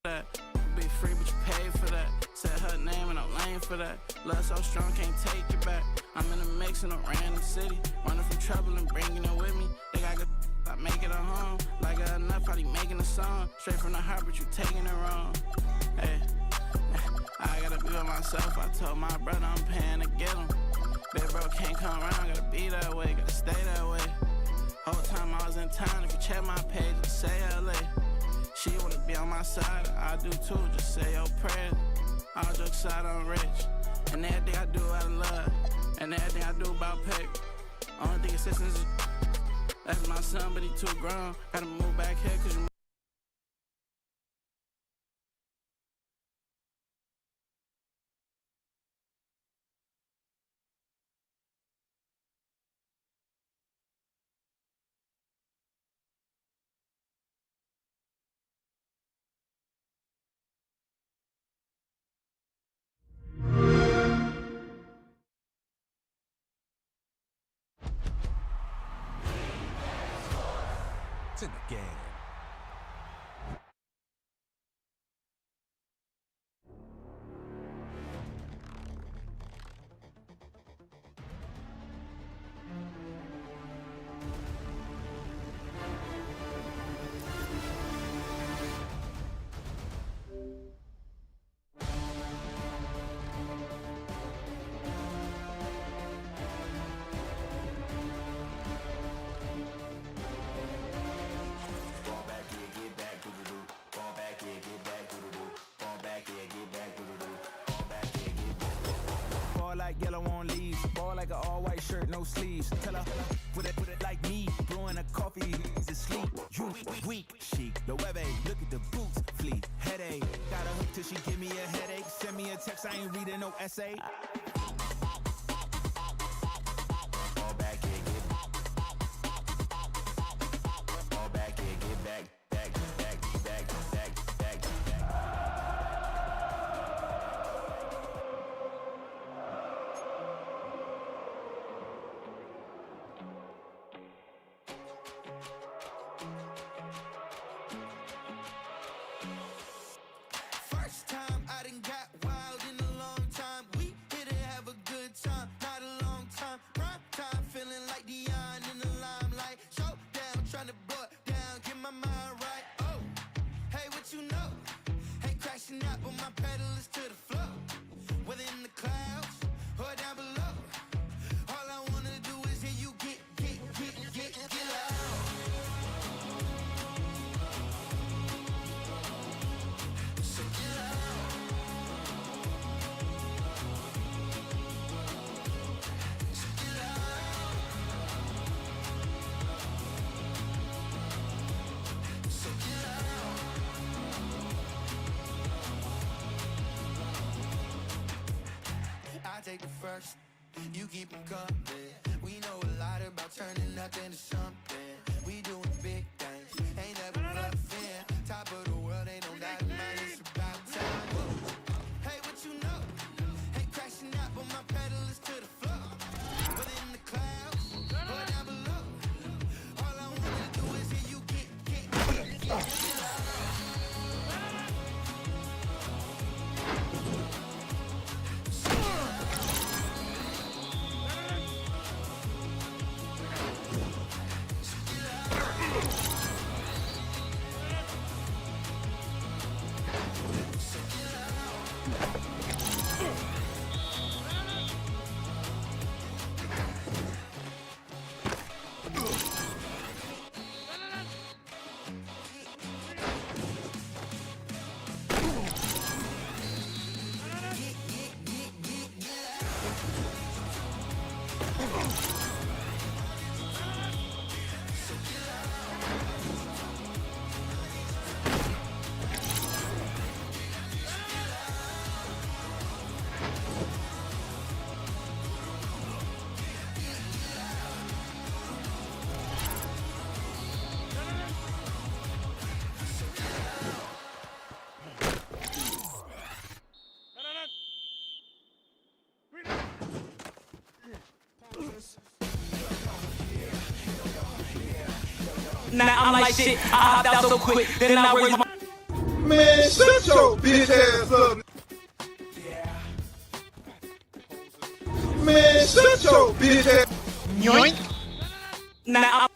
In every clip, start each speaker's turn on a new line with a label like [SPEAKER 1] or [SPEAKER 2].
[SPEAKER 1] that. Be free, but you pay for that. Said her name and I'm lame for that. Love so strong, can't take it back. I'm in a mix in a random city. Running from trouble and bringing it with me. Think I could I make it a home. Like it enough, probably making a song. Straight from the heart, but you taking it wrong. Hey, I gotta be with myself. I told my brother I'm paying to get him. Big bro can't come around, gotta be that way, gotta stay that way. Whole time I was in town, if you check my page, just say LA. She wanna be on my side, I do too, just say your prayers. All jokes aside, I'm rich. And everything I do out of love. And everything I do about pay. Only thing assistance is that's my son, but he too grown. Gotta move back here, cause you
[SPEAKER 2] It's in the game.
[SPEAKER 3] Like yellow on leaves, ball like an all-white shirt, no sleeves. Tell her, put it like me, brewing a coffee to sleep. You weak, chic, the web look at the boots, fleet, headache. Got a hook till she give me a headache. Send me a text, I ain't reading no essay. Fall back here, get back. Fall back here, get back.
[SPEAKER 4] First time I done got wild in a long time. We here to have a good time, not a long time. Prime time, feeling like Dion in the limelight. Showdown, trying to blow it down, get my mind right. Oh, hey, what you know? Ain't crashing out, but my pedal is to the floor. Whether in the clouds or down below, all I wanna do is hear you get loud. So get loud. So get loud. So get loud. I take the first, you keep them coming. We know a lot about turning nothing to something. We doing big things, ain't never bluffing. Top of the world, ain't no doubt about it, it's about time. Whoa. Hey, what you know? Ain't crashing out, but my pedal is to the floor. Whether in the clouds or down below, all I wanna do is hear you get loud.
[SPEAKER 5] Now I'm like shit, I hopped out so quick, then I raised my
[SPEAKER 2] Man, shut your bitch ass up. Man, shut your bitch ass.
[SPEAKER 1] Yoink. Now.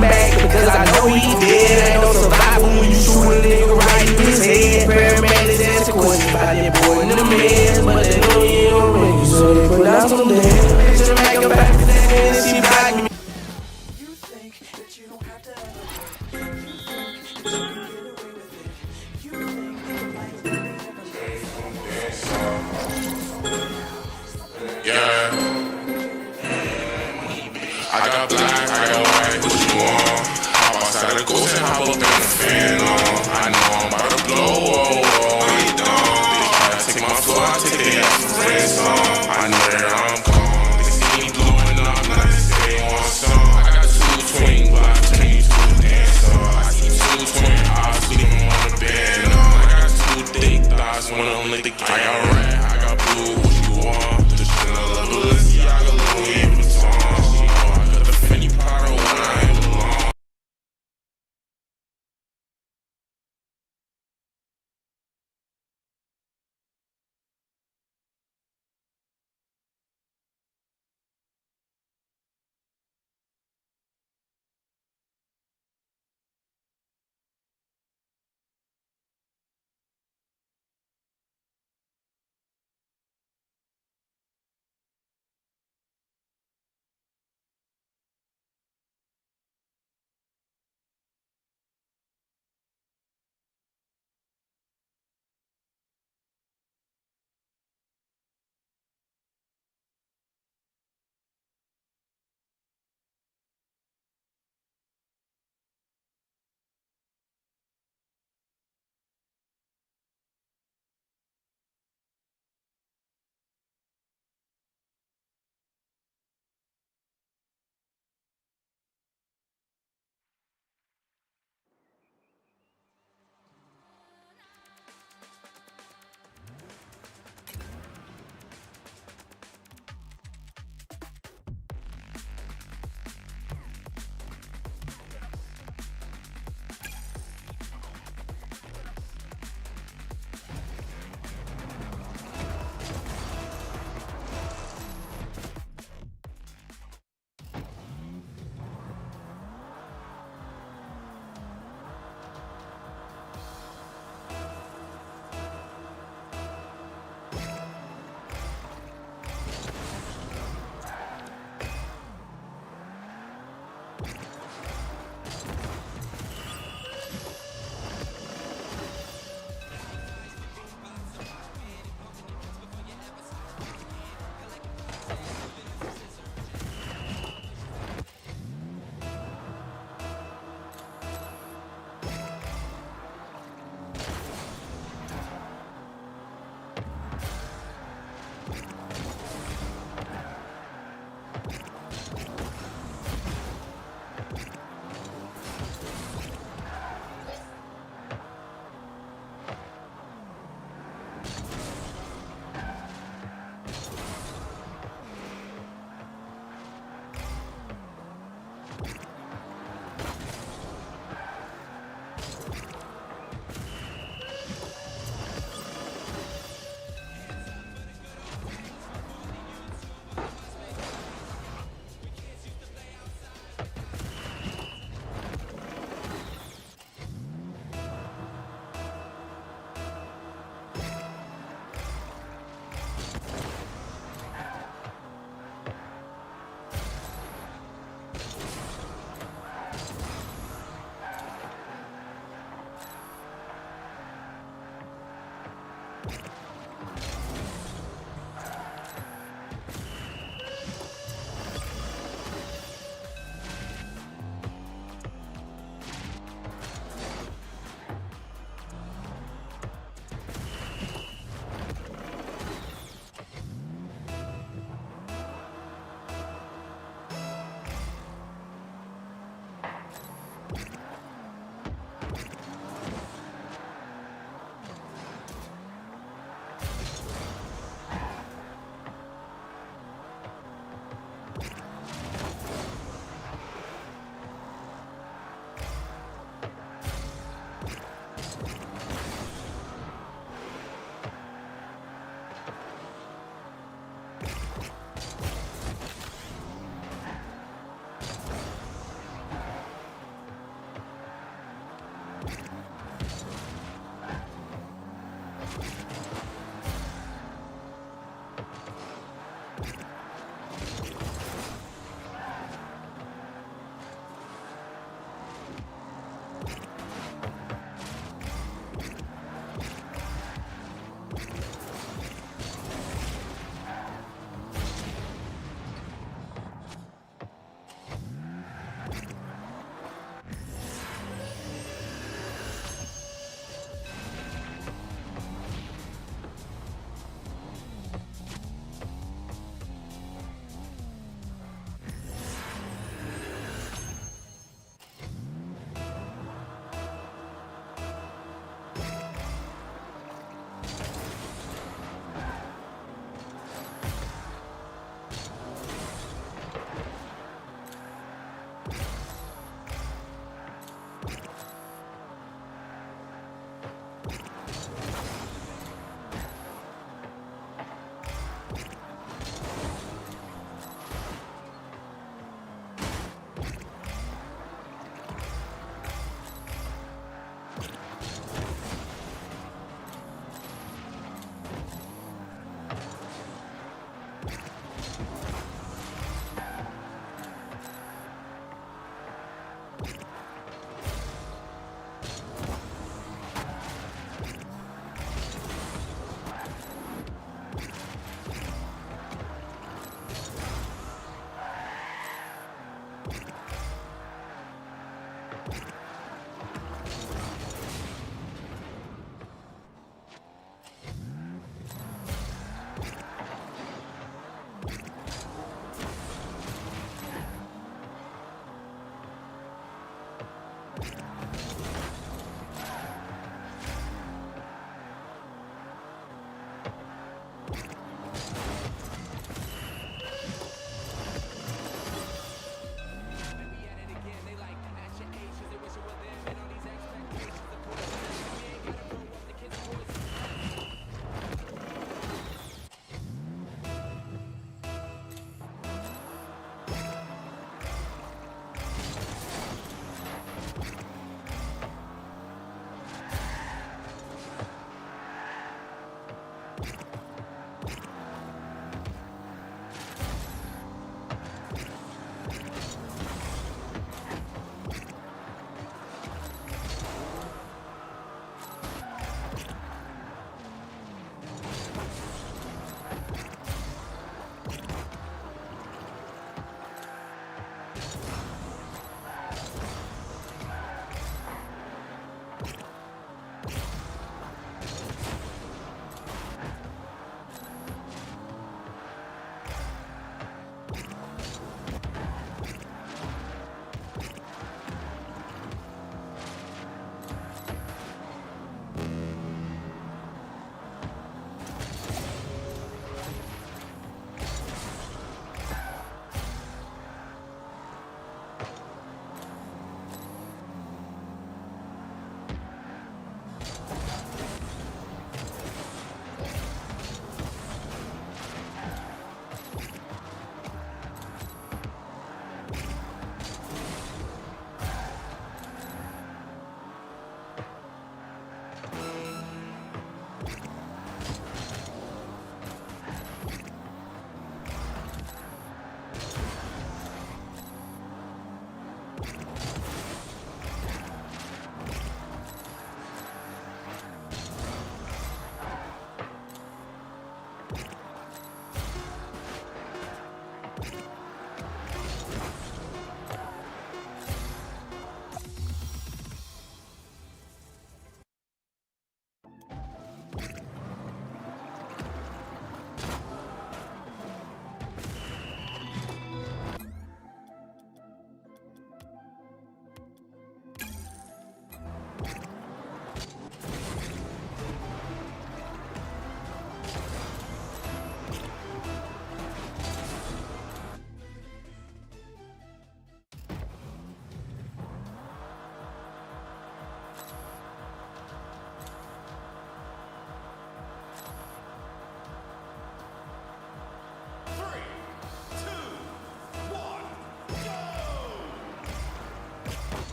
[SPEAKER 5] Back because I know he dead. Ain't no survival when you shoot a nigga right in his head. Paramedics ask questions about that boy in the meds, but they know you ain't ready, so they pronounce him dead. Just make a back to that and she back me.
[SPEAKER 4] You think that you don't have to ever work. You think that you can get away with it. You think that the lights will never live.
[SPEAKER 6] Yeah. I got black, I got white, what you want? Hop outside the ghost and hop up in the fan on. I know I'm about to blow, whoa, whoa, I ain't dumb. Bitch, I take my floor, I take the ass from friends on. I know where I'm gone. They see me blowing up, now they say they want some. I got two twin blocks, turn you to a dancer. I see two twin eyes, we didn't want to bend on. I got two thick thighs, one of them lick the game. I got red, I got blue, what you want? Just in a level, let's see, I got Louis Vuitton. Any part of when I belong.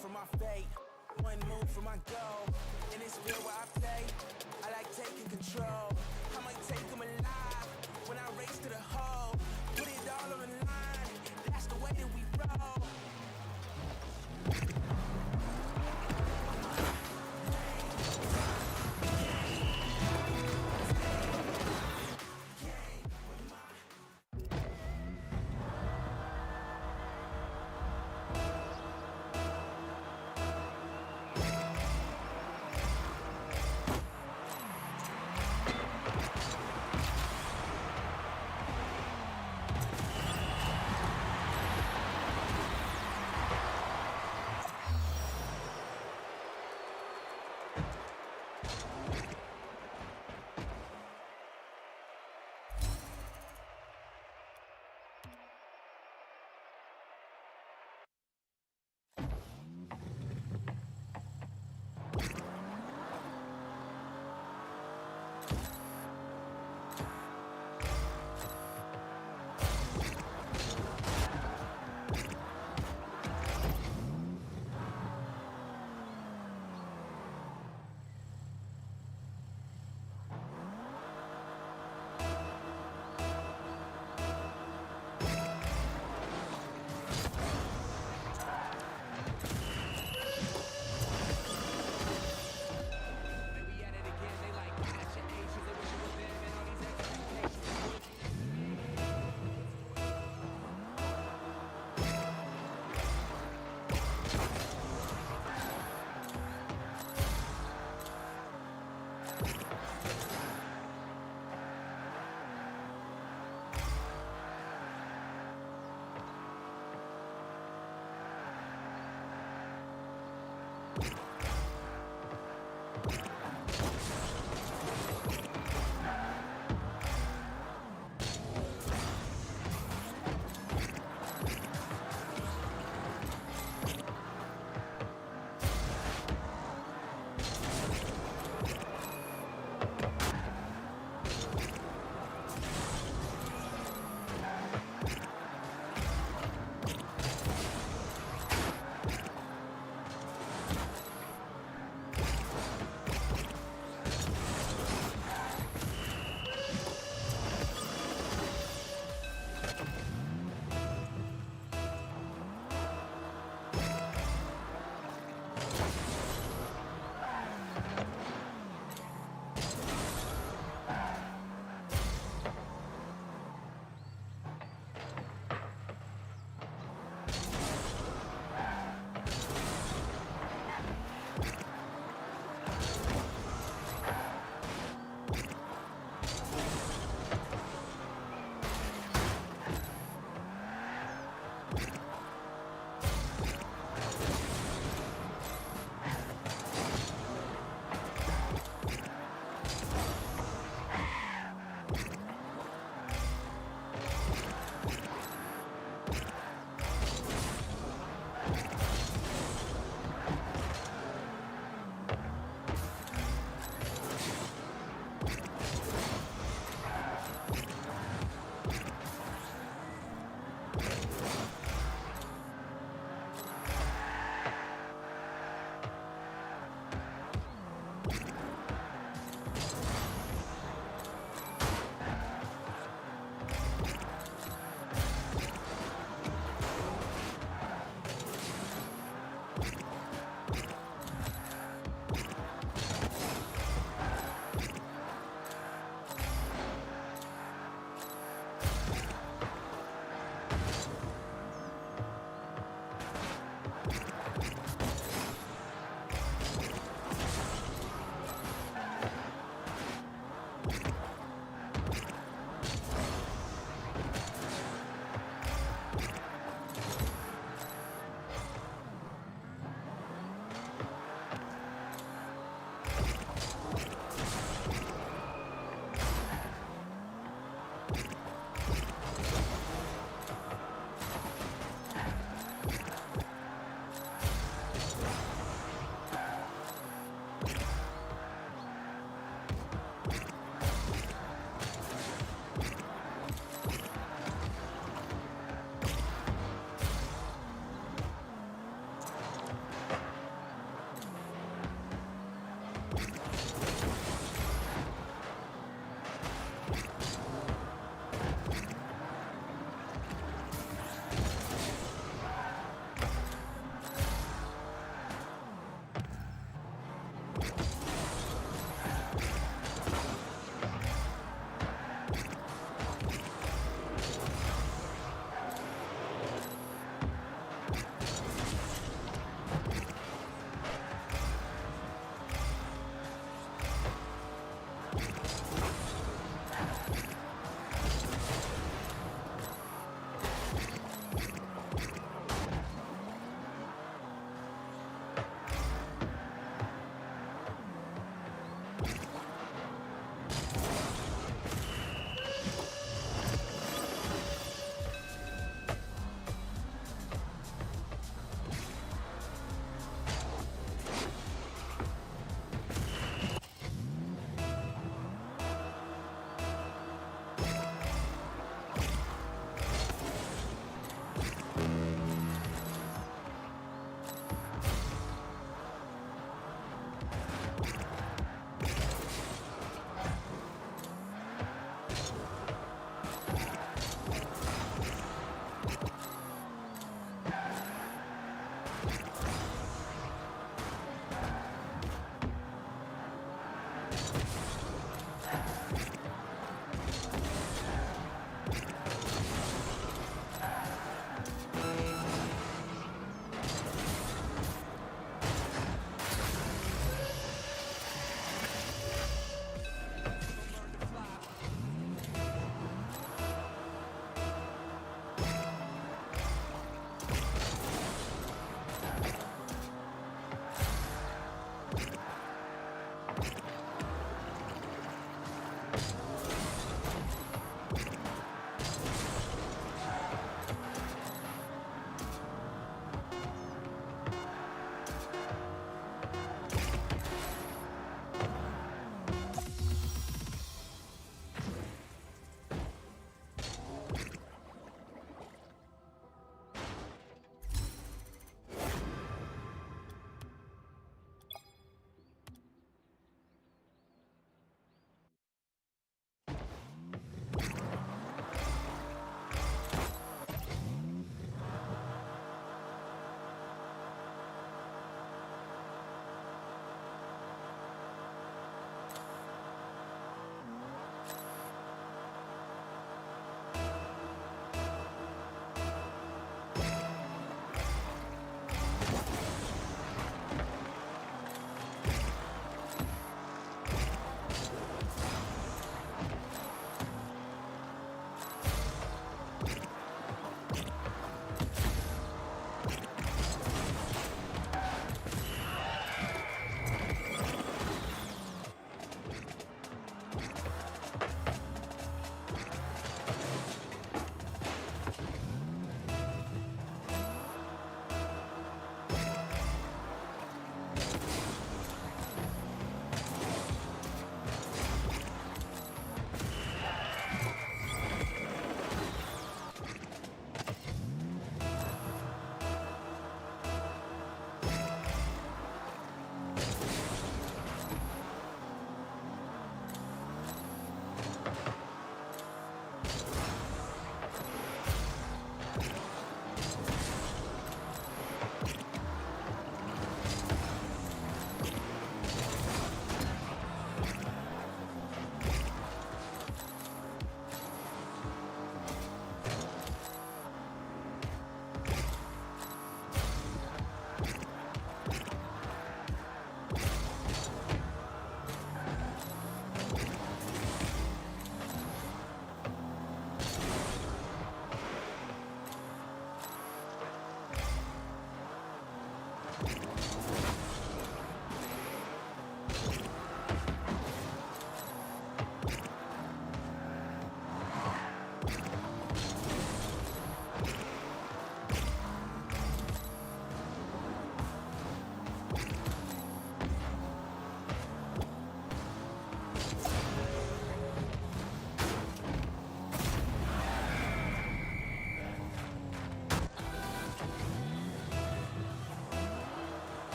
[SPEAKER 3] from my fate, one move from my goal. In this field where I play, I like taking control. I might take them alive when I race to the hole. Put it all on the line, that's the way that we roll.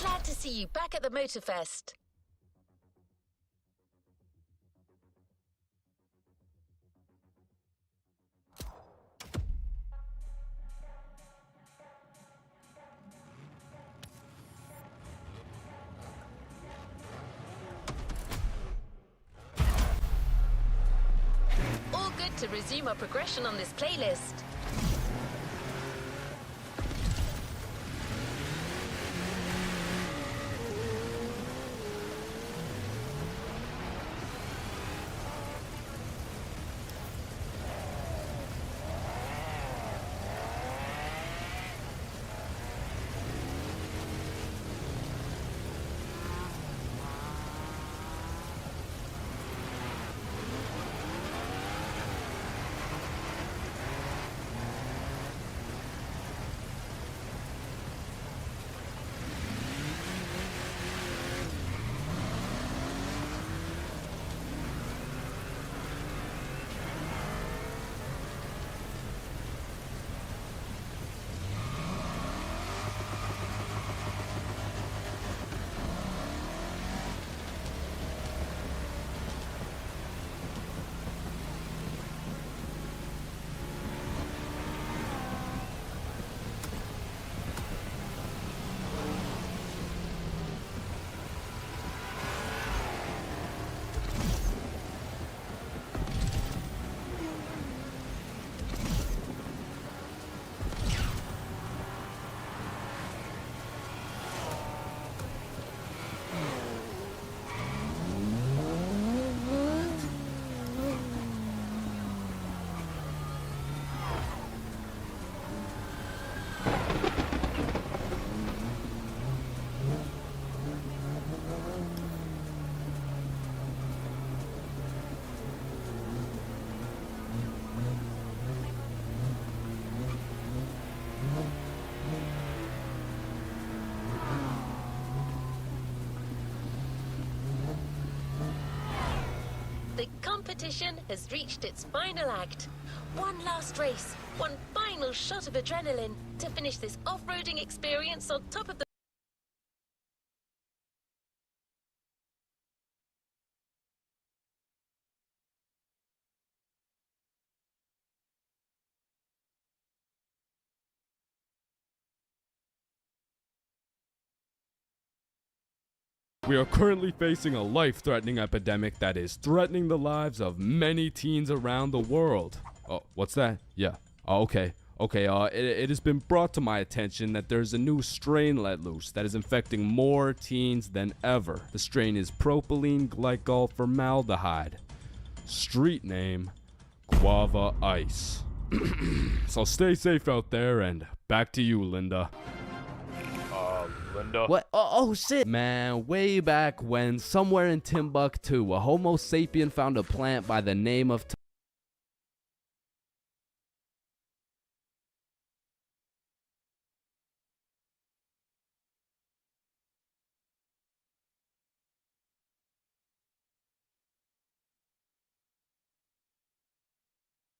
[SPEAKER 7] Glad to see you back at the Motorfest. All good to resume our progression on this playlist. The competition has reached its final act. One last race, one final shot of adrenaline to finish this off-roading experience on top of the
[SPEAKER 8] We are currently facing a life-threatening epidemic that is threatening the lives of many teens around the world. Oh, what's that? Yeah. Oh, okay. Okay, it has been brought to my attention that there's a new strain let loose that is infecting more teens than ever. The strain is propylene glycol formaldehyde. Street name, Guava Ice. So stay safe out there, and back to you, Linda. Linda? What? Oh shit! Man, way back when, somewhere in Timbuktu, a Homo sapien found a plant by the name of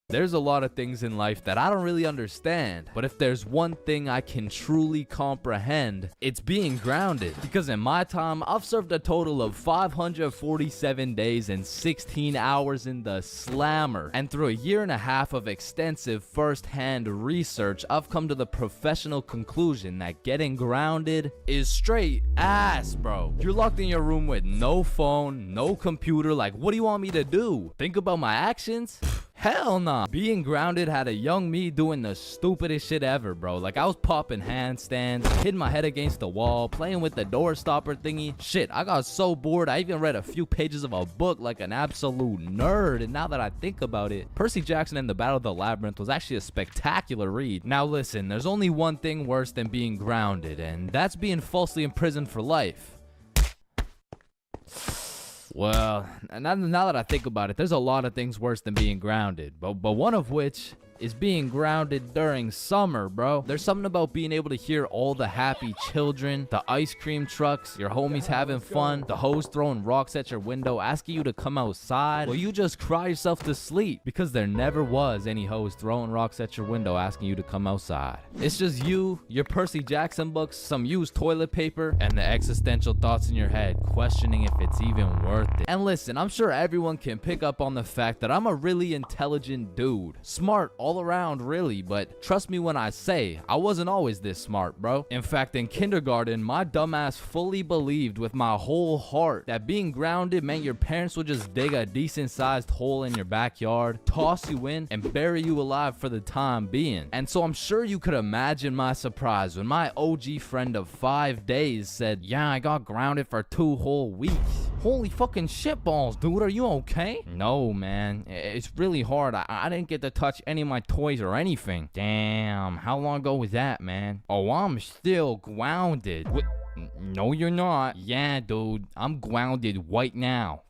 [SPEAKER 8] There's a lot of things in life that I don't really understand, but if there's one thing I can truly comprehend, it's being grounded. Because in my time, I've served a total of 547 days and 16 hours in the slammer. And through a year and a half of extensive first-hand research, I've come to the professional conclusion that getting grounded is straight ass, bro. You're locked in your room with no phone, no computer, like what do you want me to do? Think about my actions? Hell nah. Being grounded had a young me doing the stupidest shit ever, bro. Like I was popping handstands, hitting my head against the wall, playing with the door stopper thingy. Shit, I got so bored I even read a few pages of a book like an absolute nerd. And now that I think about it, Percy Jackson and the Battle of the Labyrinth was actually a spectacular read. Now listen, there's only one thing worse than being grounded, and that's being falsely imprisoned for life. Well, now that I think about it, there's a lot of things worse than being grounded, but one of which is being grounded during summer, bro. There's something about being able to hear all the happy children, the ice cream trucks, your homies having fun, the hoes throwing rocks at your window, asking you to come outside. Well, you just cry yourself to sleep because there never was any hoes throwing rocks at your window asking you to come outside. It's just you, your Percy Jackson books, some used toilet paper, and the existential thoughts in your head questioning if it's even worth it. And listen, I'm sure everyone can pick up on the fact that I'm a really intelligent dude. Smart all around, really, but trust me when I say I wasn't always this smart, bro. In fact, in kindergarten, my dumbass fully believed with my whole heart that being grounded meant your parents would just dig a decent sized hole in your backyard, toss you in, and bury you alive for the time being. And so I'm sure you could imagine my surprise when my OG friend of 5 days said, yeah, I got grounded for 2 whole weeks. Holy fucking shitballs, dude, are you okay? No, man, it's really hard. I didn't get to touch any of my toys or anything. Damn, how long ago was that, man? Oh, I'm still grounded. What? No, you're not. Yeah, dude, I'm grounded right now.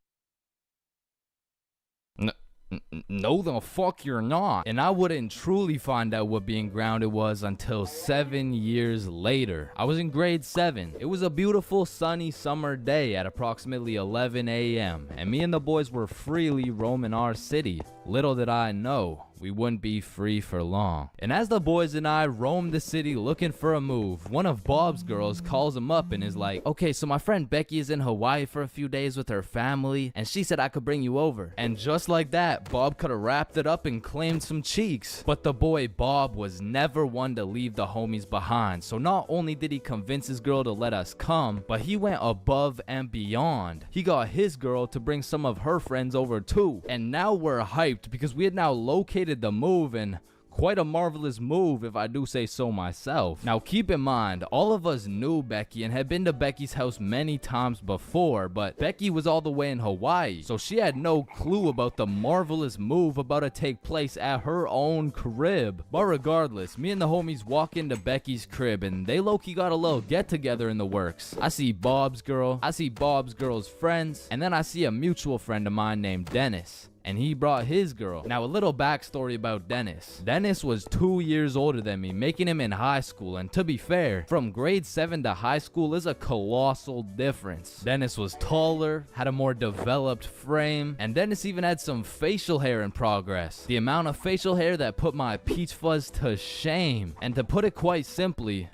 [SPEAKER 8] No, the fuck you're not. And I wouldn't truly find out what being grounded was until 7 years later. I was in grade 7. It was a beautiful sunny summer day at approximately 11 a.m. and me and the boys were freely roaming our city. Little did I know we wouldn't be free for long. And as the boys and I roamed the city looking for a move, one of Bob's girls calls him up and is like, okay, so my friend Becky is in Hawaii for a few days with her family, and she said I could bring you over. And just like that, Bob could have wrapped it up and claimed some cheeks. But the boy Bob was never one to leave the homies behind. So not only did he convince his girl to let us come, but he went above and beyond. He got his girl to bring some of her friends over too. And now we're hyped because we had now located the move, and quite a marvelous move if I do say so myself. Now keep in mind, all of us knew Becky and had been to Becky's house many times before, but Becky was all the way in Hawaii, so she had no clue about the marvelous move about to take place at her own crib. But regardless, me and the homies walk into Becky's crib and they low-key got a little get-together in the works. I see Bob's girl, I see Bob's girl's friends, and then I see a mutual friend of mine named Dennis. and he brought his girl. Now, a little backstory about Dennis. Dennis was 2 years older than me, making him in high school, and to be fair, from grade 7 to high school is a colossal difference. Dennis was taller, had a more developed frame, and Dennis even had some facial hair in progress. The amount of facial hair that put my peach fuzz to shame. And to put it quite simply,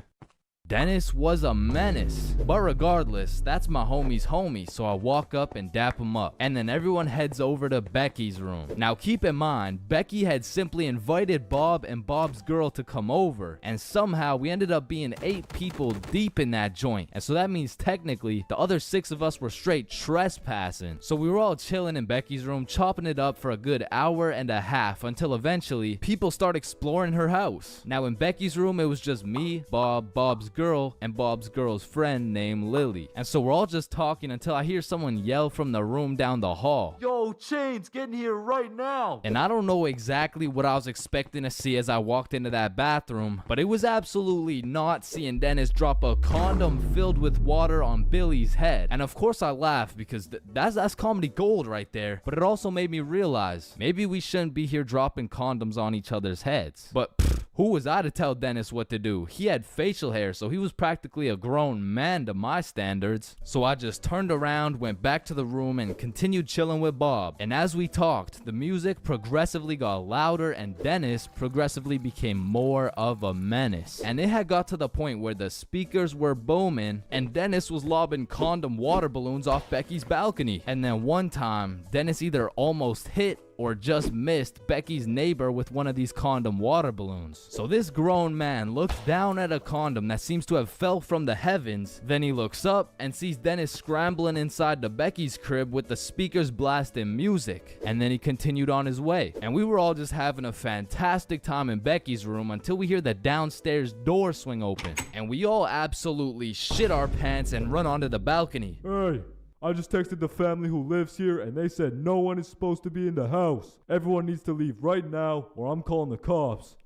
[SPEAKER 8] Dennis was a menace. But regardless, that's my homie's homie, so I walk up and dap him up. And then everyone heads over to Becky's room. Now keep in mind, Becky had simply invited Bob and Bob's girl to come over, and somehow we ended up being 8 people deep in that joint. And so that means technically the other 6 of us were straight trespassing. So we were all chilling in Becky's room, chopping it up for a good hour and a half until eventually people start exploring her house. Now in Becky's room, it was just me, Bob, Bob's girl, and Bob's girl's friend named Lily. And so we're all just talking until I hear someone yell from the room down the hall, "Yo, Chains, get in here right now!" And I don't know exactly what I was expecting to see as I walked into that bathroom, but it was absolutely not seeing Dennis drop a condom filled with water on Billy's head. And of course I laughed because that's comedy gold right there. But it also made me realize maybe we shouldn't be here dropping condoms on each other's heads. But who was I to tell Dennis what to do? He had facial hair, so he was practically a grown man to my standards. So I just turned around, went back to the room, and continued chilling with Bob. And as we talked, the music progressively got louder, and Dennis progressively became more of a menace. And it had got to the point where the speakers were booming, and Dennis was lobbing condom water balloons off Becky's balcony. And then one time, Dennis either almost hit or just missed Becky's neighbor with one of these condom water balloons. So this grown man looks down at a condom that seems to have fell from the heavens. Then he looks up and sees Dennis scrambling inside the Becky's crib with the speakers blasting music. And then he continued on his way. And we were all just having a fantastic time in Becky's room until we hear the downstairs door swing open. And we all absolutely shit our pants and run onto the balcony.
[SPEAKER 9] Hey, I just texted the family who lives here and they said no one is supposed to be in the house. Everyone needs to leave right now or I'm calling the cops.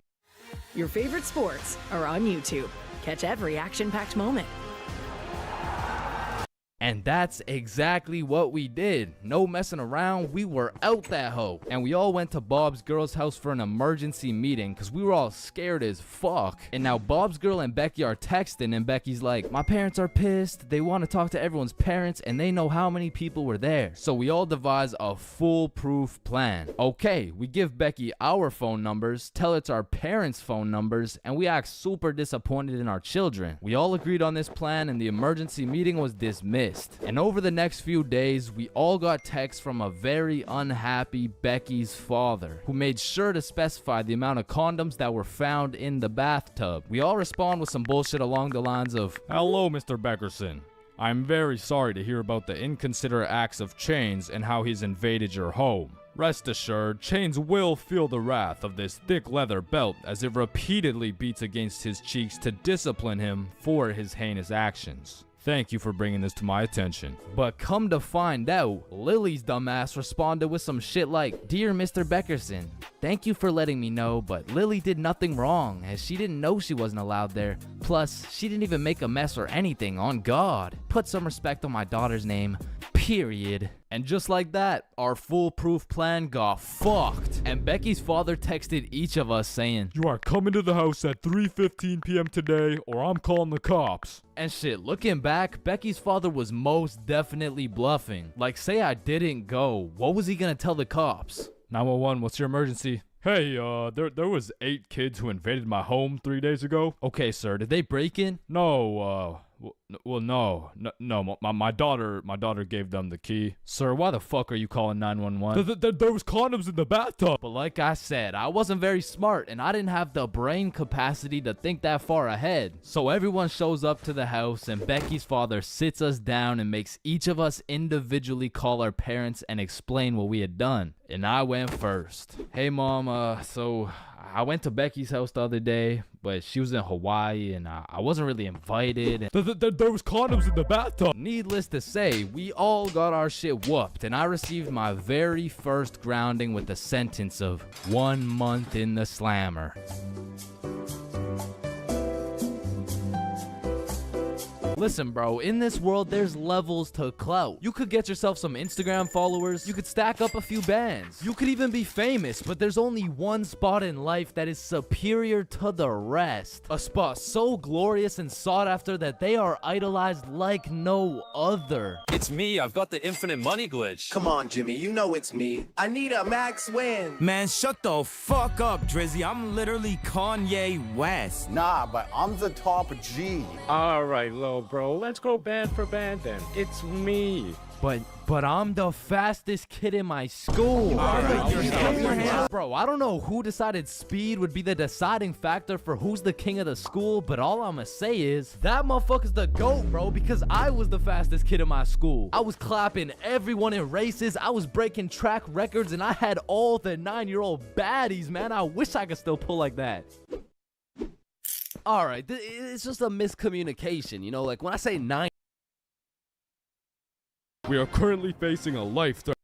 [SPEAKER 10] Your favorite sports are on YouTube. Catch every action-packed moment.
[SPEAKER 8] And that's exactly what we did. No messing around, we were out that hoe. And we all went to Bob's girl's house for an emergency meeting because we were all scared as fuck. And now Bob's girl and Becky are texting and Becky's like, "My parents are pissed. They want to talk to everyone's parents and they know how many people were there." So we all devise a foolproof plan. Okay, we give Becky our phone numbers, tell it's our parents' phone numbers, and we act super disappointed in our children. We all agreed on this plan and the emergency meeting was dismissed. And over the next few days, we all got texts from a very unhappy Becky's father, who made sure to specify the amount of condoms that were found in the bathtub. We all respond with some bullshit along the lines of, "Hello, Mr. Beckerson. I'm very sorry to hear about the inconsiderate acts of Chains and how he's invaded your home. Rest assured, Chains will feel the wrath of this thick leather belt as it repeatedly beats against his cheeks to discipline him for his heinous actions. Thank you for bringing this to my attention." But come to find out, Lily's dumbass responded with some shit like, "Dear Mr. Beckerson, thank you for letting me know, but Lily did nothing wrong as she didn't know she wasn't allowed there. Plus, she didn't even make a mess or anything, on God. Put some respect on my daughter's name, period." And just like that, our foolproof plan got fucked. And Becky's father texted each of us saying,
[SPEAKER 9] "You are coming to the house at 3:15 p.m. today or I'm calling the cops."
[SPEAKER 8] And shit, looking back, Becky's father was most definitely bluffing. Like, say I didn't go, what was he gonna tell the cops? 911, what's your emergency?
[SPEAKER 9] Hey, there was 8 kids who invaded my home 3 days ago.
[SPEAKER 8] Okay, sir, did they break in?
[SPEAKER 9] No, no. My daughter gave them the key.
[SPEAKER 8] Sir, why the fuck are you calling 911?
[SPEAKER 9] There was condoms in the bathtub.
[SPEAKER 8] But like I said, I wasn't very smart and I didn't have the brain capacity to think that far ahead. So everyone shows up to the house and Becky's father sits us down and makes each of us individually call our parents and explain what we had done. And I went first. "Hey mom, so I went to Becky's house the other day, but she was in Hawaii and I wasn't really invited.
[SPEAKER 9] There was condoms in the bathtub."
[SPEAKER 8] Needless to say, we all got our shit whooped and I received my very first grounding with the sentence of 1 month in the slammer. Listen, bro, in this world, there's levels to clout. You could get yourself some Instagram followers, you could stack up a few bands, you could even be famous, but there's only one spot in life that is superior to the rest. A spot so glorious and sought after that they are idolized like no other.
[SPEAKER 11] It's me, I've got the infinite money glitch.
[SPEAKER 5] Come on, Jimmy, you know it's me. I need a max win.
[SPEAKER 3] Man, shut the fuck up, Drizzy. I'm literally Kanye West.
[SPEAKER 2] Nah, but I'm the top G.
[SPEAKER 11] All right, low bro, let's go band for band then. It's me.
[SPEAKER 8] But I'm the fastest kid in my school. Bro, I don't know who decided speed would be the deciding factor for who's the king of the school, but all I'ma say is that motherfucker's the GOAT, bro, because I was the fastest kid in my school. I was clapping everyone in races, I was breaking track records, and I had all the 9-year-old baddies, man. I wish I could still pull like that. Alright, it's just a miscommunication, you know, like when I say 9.
[SPEAKER 9] We are currently facing a life threat.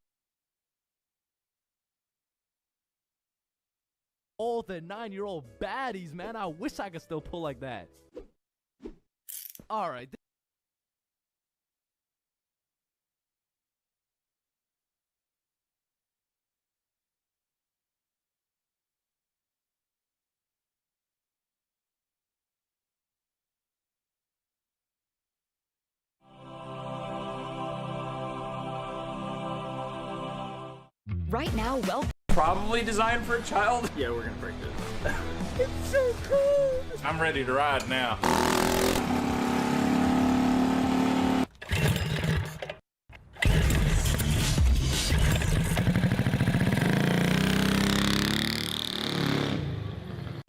[SPEAKER 8] All the 9-year-old baddies, man. I wish I could still pull like that. Alright.
[SPEAKER 10] Right now, welcome.
[SPEAKER 11] Probably designed for a child.
[SPEAKER 12] Yeah, we're gonna break this.
[SPEAKER 11] It's so cool. I'm ready to ride now.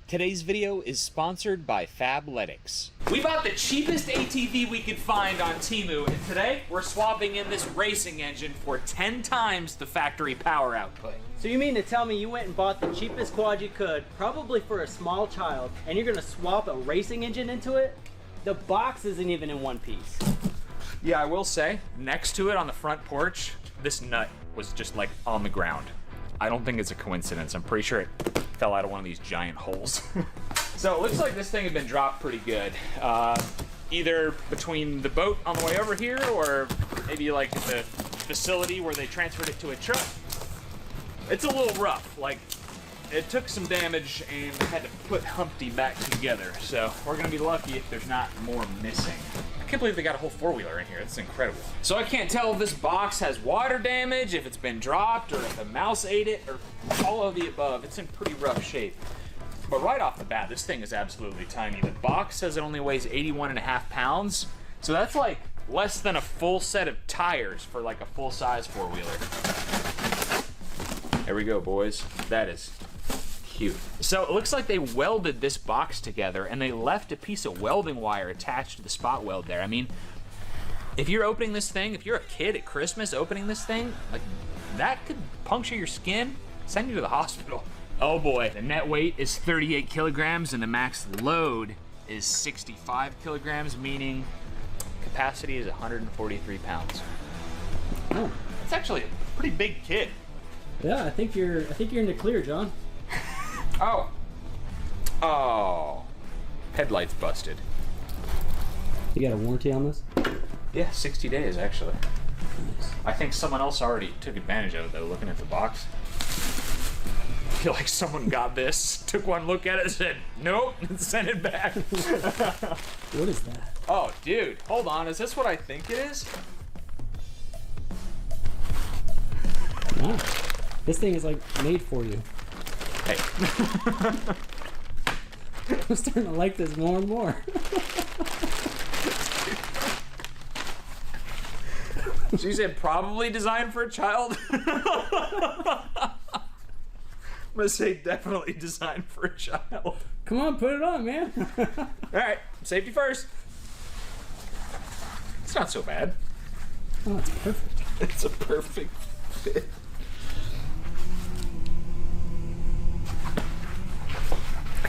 [SPEAKER 12] Today's video is sponsored by Fabletics.
[SPEAKER 13] We bought the cheapest ATV we could find on Temu, and today we're swapping in this racing engine for 10 times the factory power output.
[SPEAKER 14] So you mean to tell me you went and bought the cheapest quad you could, probably for a small child, and you're gonna swap a racing engine into it? The box isn't even in one piece.
[SPEAKER 13] Yeah, I will say, next to it on the front porch, this nut was just like on the ground. I don't think it's a coincidence. I'm pretty sure it fell out of one of these giant holes. So it looks like this thing had been dropped pretty good. Either between the boat on the way over here, or maybe like the facility where they transferred it to a truck. It's a little rough. Like, it took some damage and had to put Humpty back together. So we're gonna be lucky if there's not more missing. I can't believe they got a whole four-wheeler in here. It's incredible. So I can't tell if this box has water damage, if it's been dropped, or if a mouse ate it, or all of the above. It's in pretty rough shape. But right off the bat, this thing is absolutely tiny. The box says it only weighs 81.5 pounds. So that's like less than a full set of tires for like a full-size four-wheeler. There we go, boys. That is cute. So it looks like they welded this box together and they left a piece of welding wire attached to the spot weld there. I mean, if you're opening this thing, if you're a kid at Christmas opening this thing, like that could puncture your skin, send you to the hospital. Oh boy, the net weight is 38 kilograms and the max load is 65 kilograms, meaning capacity is 143 pounds. Ooh, that's actually a pretty big kid.
[SPEAKER 14] Yeah, I think you're in the clear, John.
[SPEAKER 13] Oh, headlights busted.
[SPEAKER 14] You got a warranty on this?
[SPEAKER 13] Yeah, 60 days actually. Nice. I think someone else already took advantage of it though, looking at the box. I feel like someone got this, took one look at it and said, nope, and sent it back.
[SPEAKER 14] What is that?
[SPEAKER 13] Oh, dude, hold on, is this what I think it is?
[SPEAKER 14] Wow. This thing is like made for you.
[SPEAKER 13] Hey.
[SPEAKER 14] I'm starting to like this more and more.
[SPEAKER 13] She said probably designed for a child. I'm gonna say definitely designed for a child.
[SPEAKER 14] Come on, put it on, man.
[SPEAKER 13] All right, safety first. It's not so bad.
[SPEAKER 14] Oh, it's perfect.
[SPEAKER 13] It's a perfect fit. I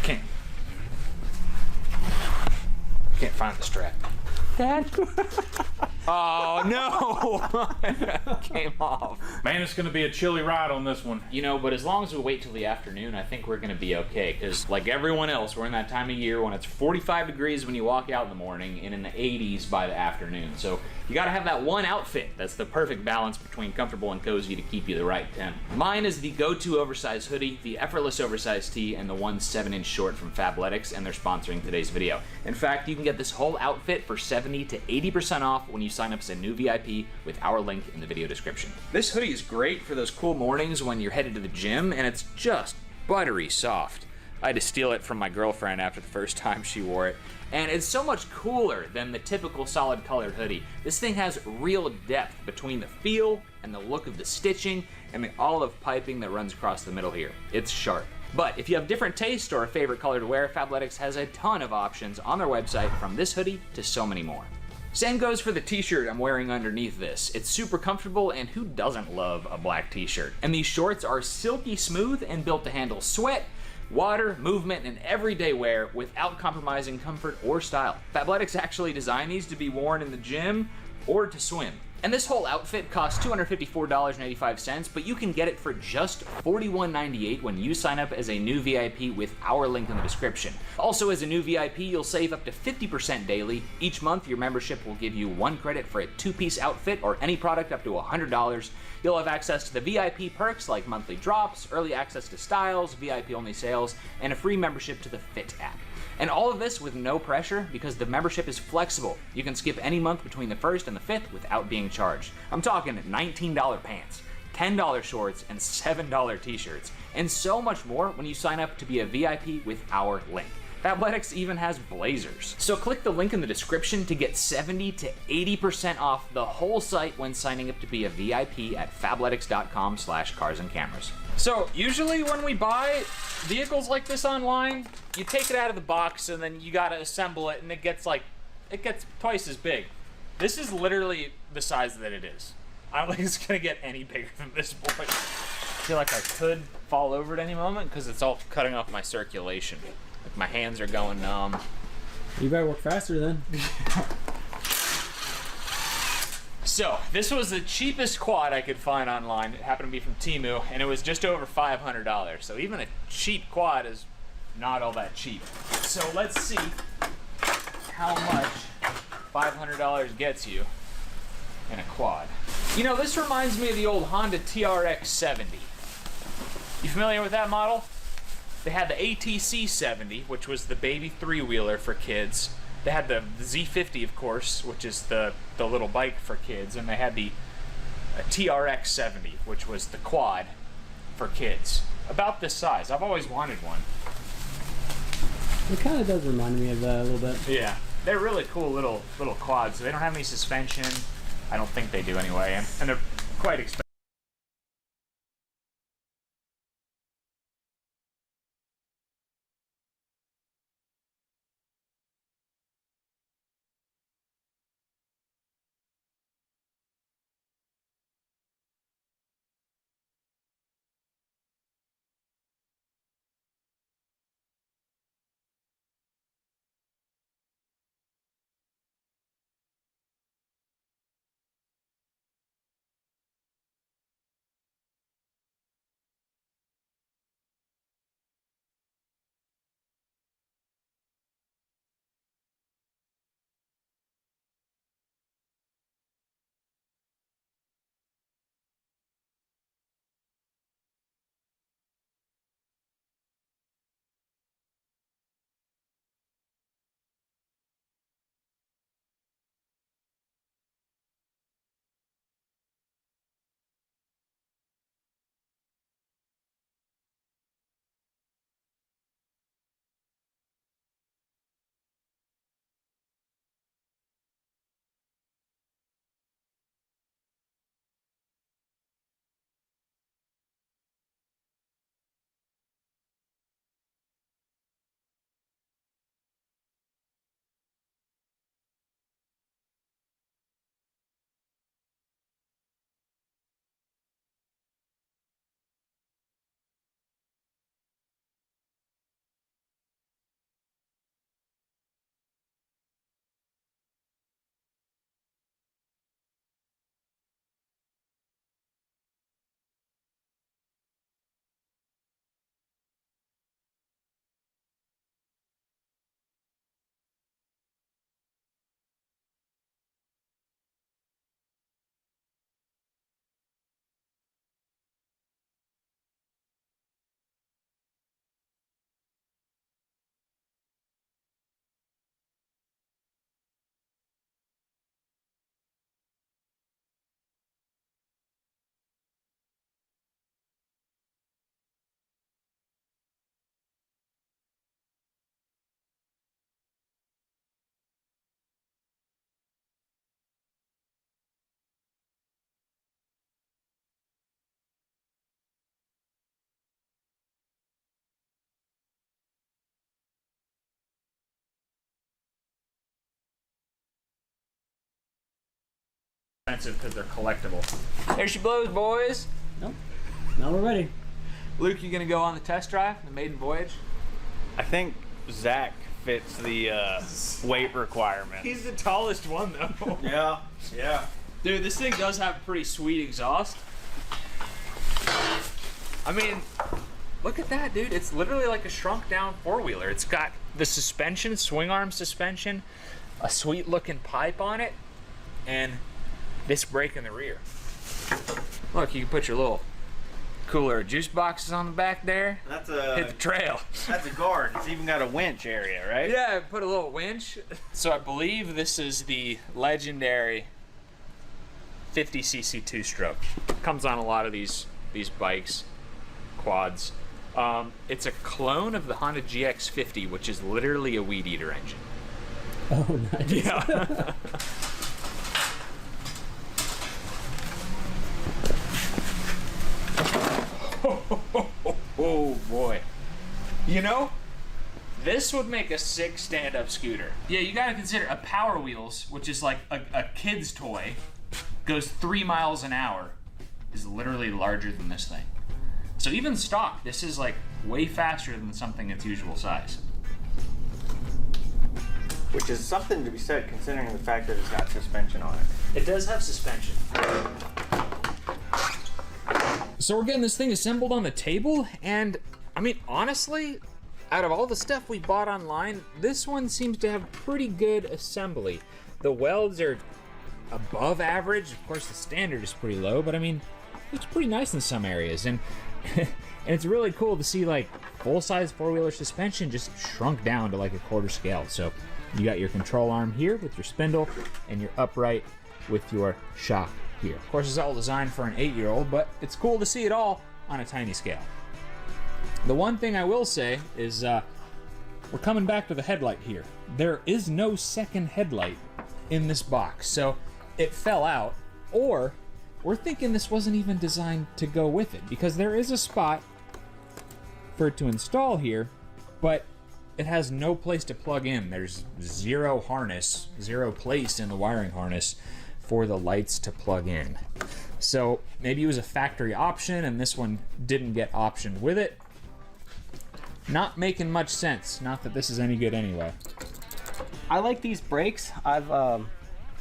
[SPEAKER 13] can't find the strap.
[SPEAKER 14] Dad.
[SPEAKER 13] Oh no! Came off.
[SPEAKER 15] Man, it's gonna be a chilly ride on this one.
[SPEAKER 13] You know, but as long as we wait till the afternoon, I think we're gonna be okay. Because like everyone else, we're in that time of year when it's 45 degrees when you walk out in the morning and in the 80s by the afternoon. So you gotta have that one outfit that's the perfect balance between comfortable and cozy to keep you the right temp. Mine is the go-to oversized hoodie, the effortless oversized tee, and the 1 7-inch short from Fabletics, and they're sponsoring today's video. In fact, you can get this whole outfit for 70 to 80% off when you sign up as a new VIP with our link in the video description. This hoodie is great for those cool mornings when you're headed to the gym, and it's just buttery soft. I had to steal it from my girlfriend after the first time she wore it, and it's so much cooler than the typical solid colored hoodie. This thing has real depth between the feel and the look of the stitching and the olive piping that runs across the middle here. It's sharp. But if you have different taste or a favorite color to wear, Fabletics has a ton of options on their website, from this hoodie to so many more. Same goes for the t-shirt I'm wearing underneath this. It's super comfortable, and who doesn't love a black t-shirt? And these shorts are silky smooth and built to handle sweat, water, movement, and everyday wear without compromising comfort or style. Fabletics actually designed these to be worn in the gym or to swim. And this whole outfit costs $254.85, but you can get it for just $41.98 when you sign up as a new VIP with our link in the description. Also, as a new VIP, you'll save up to 50% daily. Each month, your membership will give you 1 credit for a 2-piece outfit or any product up to $100. You'll have access to the VIP perks like monthly drops, early access to styles, VIP-only sales, and a free membership to the Fit app. And all of this with no pressure because the membership is flexible. You can skip any month between the 1st and the 5th without being charged. I'm talking $19 pants, $10 shorts, and $7 t-shirts, and so much more when you sign up to be a VIP with our link. Fabletics even has blazers. So click the link in the description to get 70 to 80% off the whole site when signing up to be a VIP at fabletics.com/carsandcameras. So usually when we buy vehicles like this online, you take it out of the box and then you gotta assemble it, and it gets twice as big. This is literally the size that it is. I don't think it's gonna get any bigger than this boy. I feel like I could fall over at any moment because it's all cutting off my circulation. Like my hands are going numb.
[SPEAKER 14] You better work faster then.
[SPEAKER 13] So, this was the cheapest quad I could find online. It happened to be from Temu, and it was just over $500. So even a cheap quad is not all that cheap. So let's see how much $500 gets you in a quad. You know, this reminds me of the old Honda TRX 70. You familiar with that model? They had the ATC 70, which was the baby 3-wheeler for kids. They had the Z50, of course, which is the little bike for kids, and they had the TRX 70, which was the quad for kids. About this size. I've always wanted one.
[SPEAKER 14] It kind of does remind me of that a little bit.
[SPEAKER 13] Yeah, they're really cool little quads. They don't have any suspension. I don't think they do anyway, and they're quite expensive. expensive because they're collectible. There she blows, boys.
[SPEAKER 14] Nope. Now we're ready.
[SPEAKER 13] Luke, you gonna go on the test drive, the maiden voyage?
[SPEAKER 16] I think Zach fits the weight requirement.
[SPEAKER 13] He's the tallest one, though.
[SPEAKER 16] Yeah.
[SPEAKER 13] Dude, this thing does have pretty sweet exhaust. I mean, look at that, dude. It's literally like a shrunk down four-wheeler. It's got the suspension, swing arm suspension, a sweet looking pipe on it, and disc brake in the rear. Look, you can put your little cooler juice boxes on the back there.
[SPEAKER 16] That's a
[SPEAKER 13] hit the trail.
[SPEAKER 16] That's a guard. It's even got a winch area, right?
[SPEAKER 13] Yeah, put a little winch. So I believe this is the legendary 50cc two-stroke. Comes on a lot of these bikes, quads. It's a clone of the Honda GX50, which is literally a weed eater engine.
[SPEAKER 14] Oh, nice.
[SPEAKER 13] Yeah. Oh boy. You know, this would make a sick stand-up scooter. Yeah, you gotta consider a Power Wheels, which is like a kid's toy, goes 3 miles an hour, is literally larger than this thing. So even stock, this is like way faster than something its usual size.
[SPEAKER 16] Which is something to be said considering the fact that it's got suspension on it.
[SPEAKER 13] It does have suspension. So we're getting this thing assembled on the table, and I mean, honestly, out of all the stuff we bought online, this one seems to have pretty good assembly. The welds are above average. Of course, the standard is pretty low, but I mean, it's pretty nice in some areas. And and it's really cool to see like full-size four-wheeler suspension just shrunk down to like a quarter scale. So you got your control arm here with your spindle and your upright with your shock here. Of course, it's all designed for an 8-year-old, but it's cool to see it all on a tiny scale. The one thing I will say is we're coming back to the headlight here. There is no second headlight in this box, so it fell out, or we're thinking this wasn't even designed to go with it, because there is a spot for it to install here, but it has no place to plug in. There's zero harness, zero place in the wiring harness for the lights to plug in. So maybe it was a factory option and this one didn't get optioned with it. Not making much sense. Not that this is any good anyway.
[SPEAKER 14] I like these brakes. I've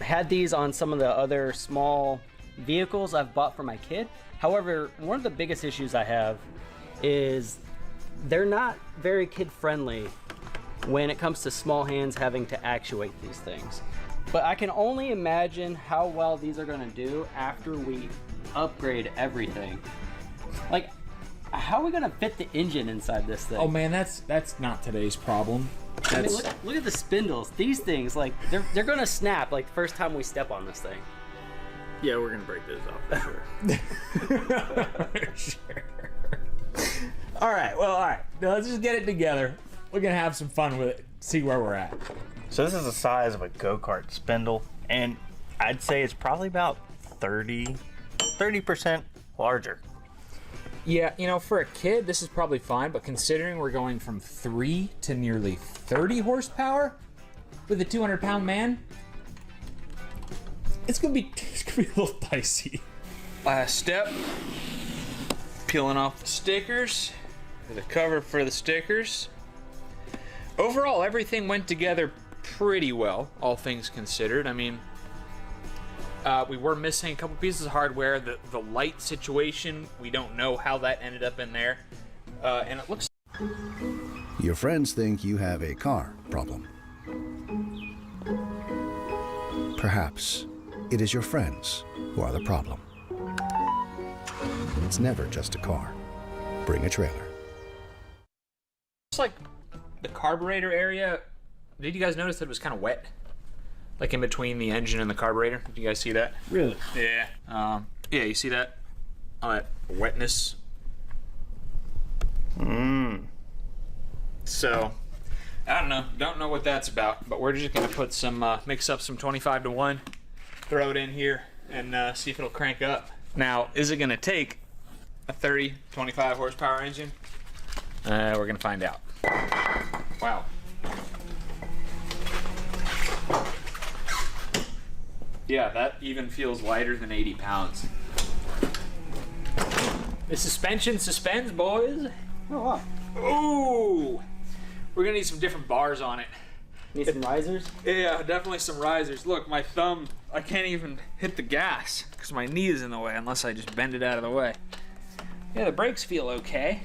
[SPEAKER 14] had these on some of the other small vehicles I've bought for my kid. However, one of the biggest issues I have is they're not very kid friendly when it comes to small hands having to actuate these things. But I can only imagine how well these are gonna do after we upgrade everything. Like, how are we gonna fit the engine inside this thing?
[SPEAKER 13] Oh man, that's not today's problem.
[SPEAKER 14] I mean, look at the spindles. These things, like, they're gonna snap like the first time we step on this thing.
[SPEAKER 16] Yeah, we're gonna break this off for sure.
[SPEAKER 13] Sure. All right. Now let's just get it together. We're gonna have some fun with it. See where we're at.
[SPEAKER 16] So this is the size of a go-kart spindle, and I'd say it's probably about 30% larger.
[SPEAKER 13] Yeah, you know, for a kid, this is probably fine, but considering we're going from 3 to nearly 30 horsepower with a 200-pound man, it's gonna be a little dicey. Last step, peeling off the stickers, the cover for the stickers. Overall, everything went together pretty well, all things considered. I mean, we were missing a couple pieces of hardware. The light situation, we don't know how that ended up in there. And it looks...
[SPEAKER 17] Your friends think you have a car problem. Perhaps it is your friends who are the problem. It's never just a car. Bring a trailer.
[SPEAKER 13] Looks like the carburetor area. Did you guys notice that it was kind of wet? Like in between the engine and the carburetor? Did you guys see that?
[SPEAKER 14] Really?
[SPEAKER 13] Yeah. Yeah, you see that? All that wetness. So, I don't know what that's about, but we're just gonna put some, mix up some 25 to 1, throw it in here, and see if it'll crank up. Now, is it gonna take a 30, 25 horsepower engine? We're gonna find out. Wow. Yeah, that even feels lighter than 80 pounds. The suspension suspends, boys.
[SPEAKER 14] Oh, wow.
[SPEAKER 13] Ooh! We're gonna need some different bars on it.
[SPEAKER 14] Need some risers?
[SPEAKER 13] Yeah, definitely some risers. Look, my thumb, I can't even hit the gas because my knee is in the way unless I just bend it out of the way. Yeah, the brakes feel okay.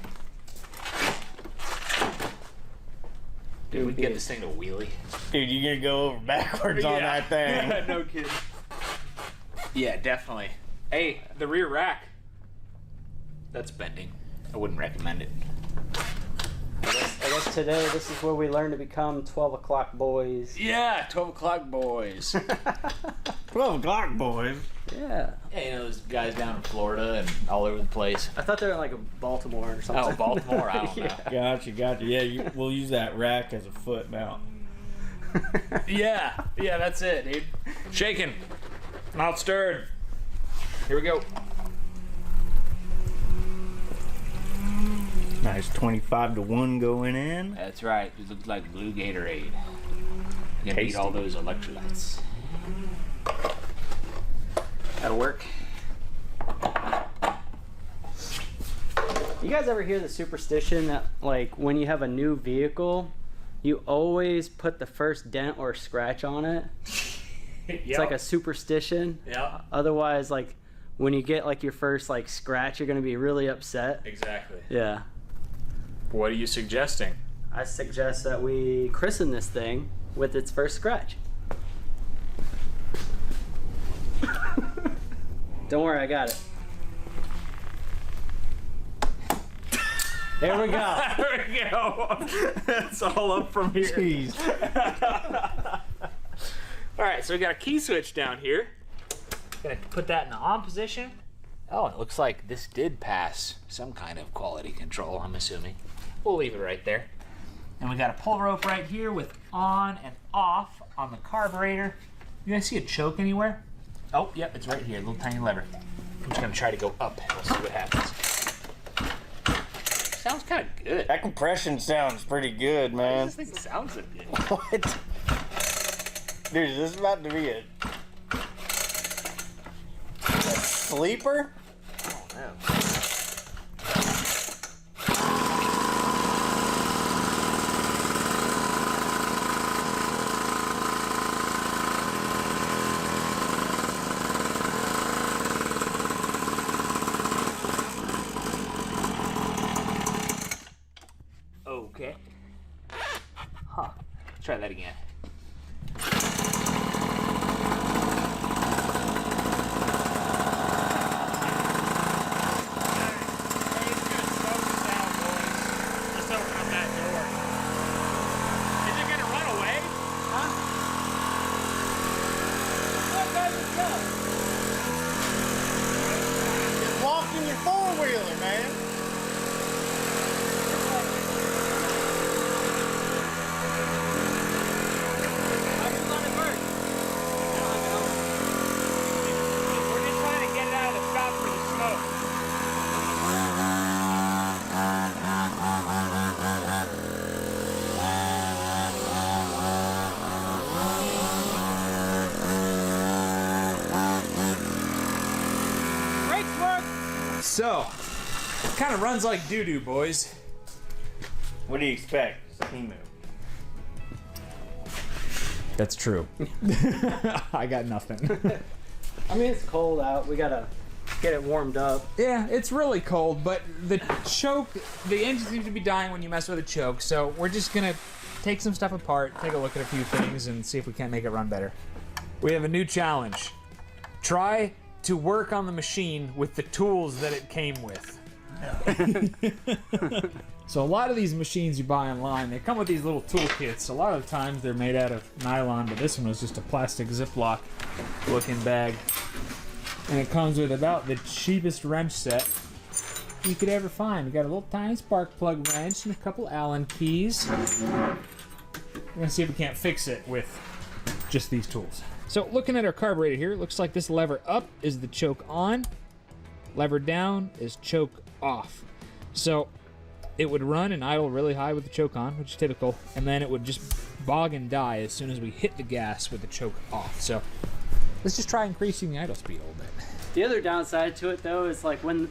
[SPEAKER 13] Dude, we can get this thing to wheelie.
[SPEAKER 16] Dude, you're gonna go over backwards on that thing.
[SPEAKER 13] No kidding. Yeah, definitely. Hey, the rear rack. That's bending. I wouldn't recommend it.
[SPEAKER 14] I guess today this is where we learn to become 12 o'clock boys.
[SPEAKER 13] Yeah, 12 o'clock boys.
[SPEAKER 16] 12 o'clock boys?
[SPEAKER 14] Yeah.
[SPEAKER 8] Yeah, you know those guys down in Florida and all over the place.
[SPEAKER 14] I thought they were in like a Baltimore or something.
[SPEAKER 8] Oh, Baltimore? I don't know.
[SPEAKER 16] Gotcha. Yeah, we'll use that rack as a foot mount.
[SPEAKER 13] Yeah, that's it, dude. Shaken. Not stirred. Here we go.
[SPEAKER 16] Nice 25-1 going in.
[SPEAKER 8] That's right. It looks like blue Gatorade. Gonna eat all those electrolytes.
[SPEAKER 13] That'll work.
[SPEAKER 14] You guys ever hear the superstition that like when you have a new vehicle, you always put the first dent or scratch on it? It's like a superstition.
[SPEAKER 13] Yeah.
[SPEAKER 14] Otherwise, like when you get like your first like scratch, you're gonna be really upset.
[SPEAKER 13] Exactly.
[SPEAKER 14] Yeah.
[SPEAKER 13] What are you suggesting?
[SPEAKER 14] I suggest that we christen this thing with its first scratch. Don't worry, I got it. There we go.
[SPEAKER 13] There we go. That's all up from here.
[SPEAKER 16] Jeez.
[SPEAKER 13] All right, so we got a key switch down here. Gonna put that in the on position.
[SPEAKER 8] Oh, it looks like this did pass some kind of quality control, I'm assuming.
[SPEAKER 13] We'll leave it right there. And we got a pull rope right here with on and off on the carburetor. You guys see a choke anywhere? Oh, yep, it's right here, a little tiny lever. I'm just gonna try to go up and we'll see what happens. Sounds kind of good.
[SPEAKER 16] That compression sounds pretty good, man.
[SPEAKER 13] This thing sounds so good.
[SPEAKER 16] What? Dude, is this about to be a sleeper?
[SPEAKER 13] Oh, no. Okay. Huh. Let's try that again.
[SPEAKER 16] Just walk in your four-wheeler, man.
[SPEAKER 13] So, kind of runs like doo-doo, boys.
[SPEAKER 16] What do you expect? Emu.
[SPEAKER 13] That's true. I got nothing.
[SPEAKER 14] I mean, it's cold out. We gotta get it warmed up.
[SPEAKER 13] Yeah, it's really cold, but the choke, the engine seems to be dying when you mess with a choke, so we're just gonna take some stuff apart, take a look at a few things, and see if we can't make it run better. We have a new challenge. Try to work on the machine with the tools that it came with. So a lot of these machines you buy online, they come with these little toolkits. A lot of the times they're made out of nylon, but this one was just a plastic Ziploc looking bag. And it comes with about the cheapest wrench set you could ever find. We got a little tiny spark plug wrench and a couple Allen keys. We're gonna see if we can't fix it with just these tools. So looking at our carburetor here, it looks like this lever up is the choke on, lever down is choke off. So it would run and idle really high with the choke on, which is typical, and then it would just bog and die as soon as we hit the gas with the choke off. So Let's just try increasing the idle speed a little bit.
[SPEAKER 14] The other downside to it though is like when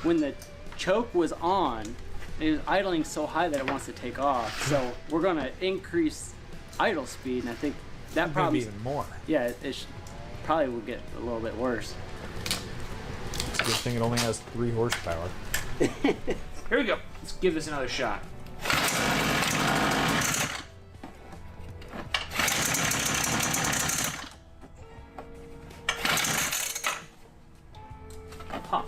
[SPEAKER 14] the choke was on, it was idling so high that it wants to take off. So we're gonna increase idle speed, and I think that problem
[SPEAKER 13] even more.
[SPEAKER 14] Yeah, it probably will get a little bit worse.
[SPEAKER 13] It's a good thing it only has 3 horsepower. Here we go. Let's give this another shot. Huh.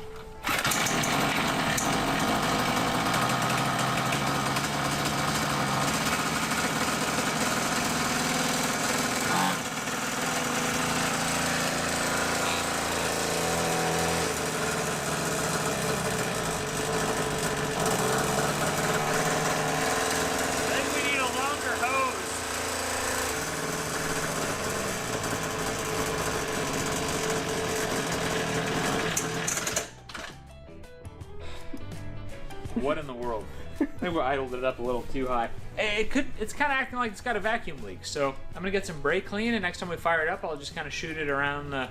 [SPEAKER 13] What in the world? I think we idled it up a little too high. It's kind of acting like it's got a vacuum leak. So I'm gonna get some brake clean, and next time we fire it up, I'll just kind of shoot it around the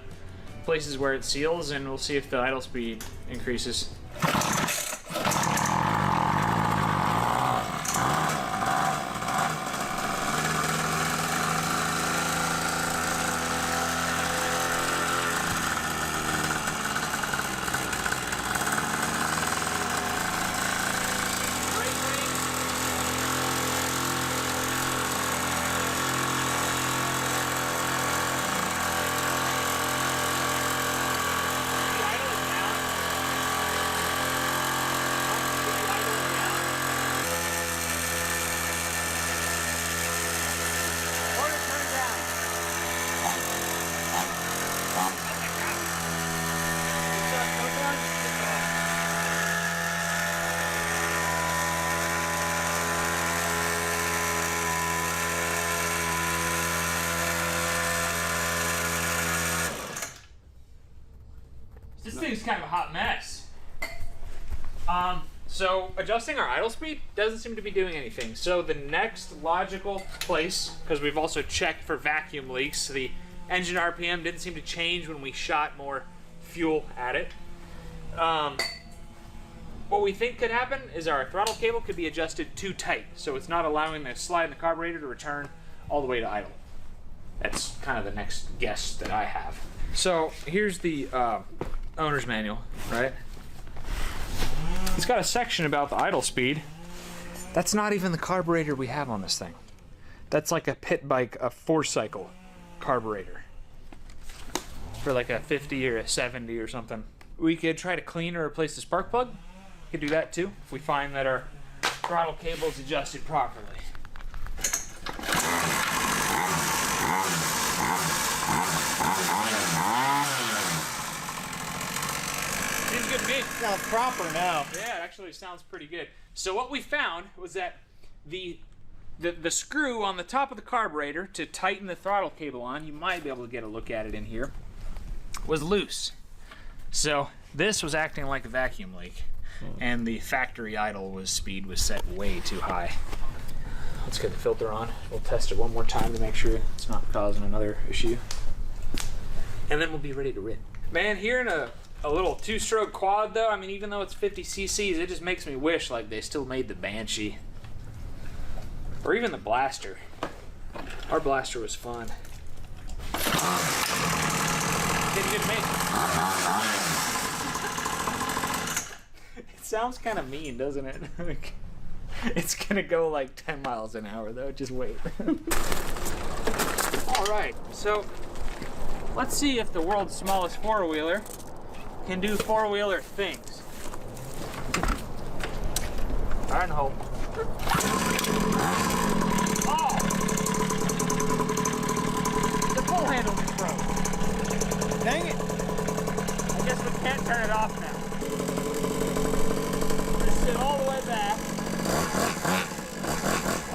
[SPEAKER 13] places where it seals, and we'll see if the idle speed increases. This thing's kind of a hot mess. So adjusting our idle speed doesn't seem to be doing anything. So the next logical place, because we've also checked for vacuum leaks, the engine RPM didn't seem to change when we shot more fuel at it. What we think could happen is our throttle cable could be adjusted too tight, so it's not allowing the slide in the carburetor to return all the way to idle. That's kind of the next guess that I have. So here's the owner's manual, right? It's got a section about the idle speed. That's not even the carburetor we have on this thing. That's like a pit bike, a 4-cycle carburetor for like a 50 or a 70 or something. We could try to clean or replace the spark plug. We could do that too if we find that our throttle cable is adjusted properly. Seems good to me.
[SPEAKER 16] Sounds proper now.
[SPEAKER 13] Yeah, it actually sounds pretty good. So what we found was that the screw on the top of the carburetor to tighten the throttle cable on, you might be able to get a look at it in here, was loose. So this was acting like a vacuum leak, and the factory idle speed was set way too high. Let's get the filter on. We'll test it one more time to make sure it's not causing another issue. And then we'll be ready to rip. Man, hearing a little 2-stroke quad though, I mean, even though it's 50 cc's, it just makes me wish like they still made the Banshee. Or even the Blaster. Our Blaster was fun. Didn't get me. It sounds kind of mean, doesn't it? It's gonna go like 10 miles an hour though, just wait. Alright, so let's see if the world's smallest 4-wheeler can do 4-wheeler things. Alright, hold. Oh! The pull handle is broke. Dang it! I guess we can't turn it off now. Just sit all the way back.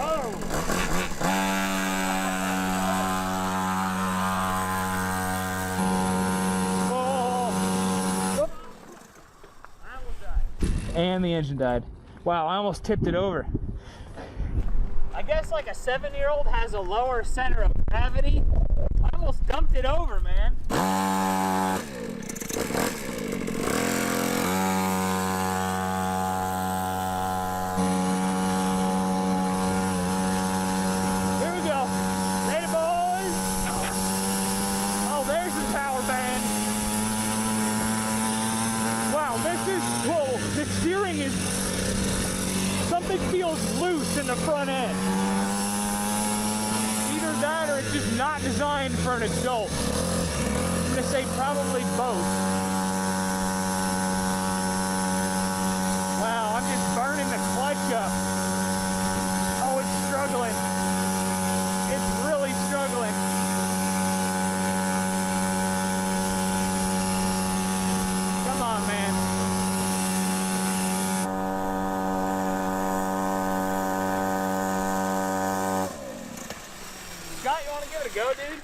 [SPEAKER 13] Oh! And the engine died. Wow, I almost tipped it over. I guess like a 7-year-old has a lower center of gravity. I almost dumped it over, man. Here we go. Ready, boys? Oh, there's the power band. Wow, this is, whoa, the steering is, something feels loose in the front end. Either that or it's just not designed for an adult. I'm gonna say probably both. Wow, I'm just burning the clutch up. Oh, it's struggling. It's really struggling. Come on, man. Scott, you want to give it a go, dude?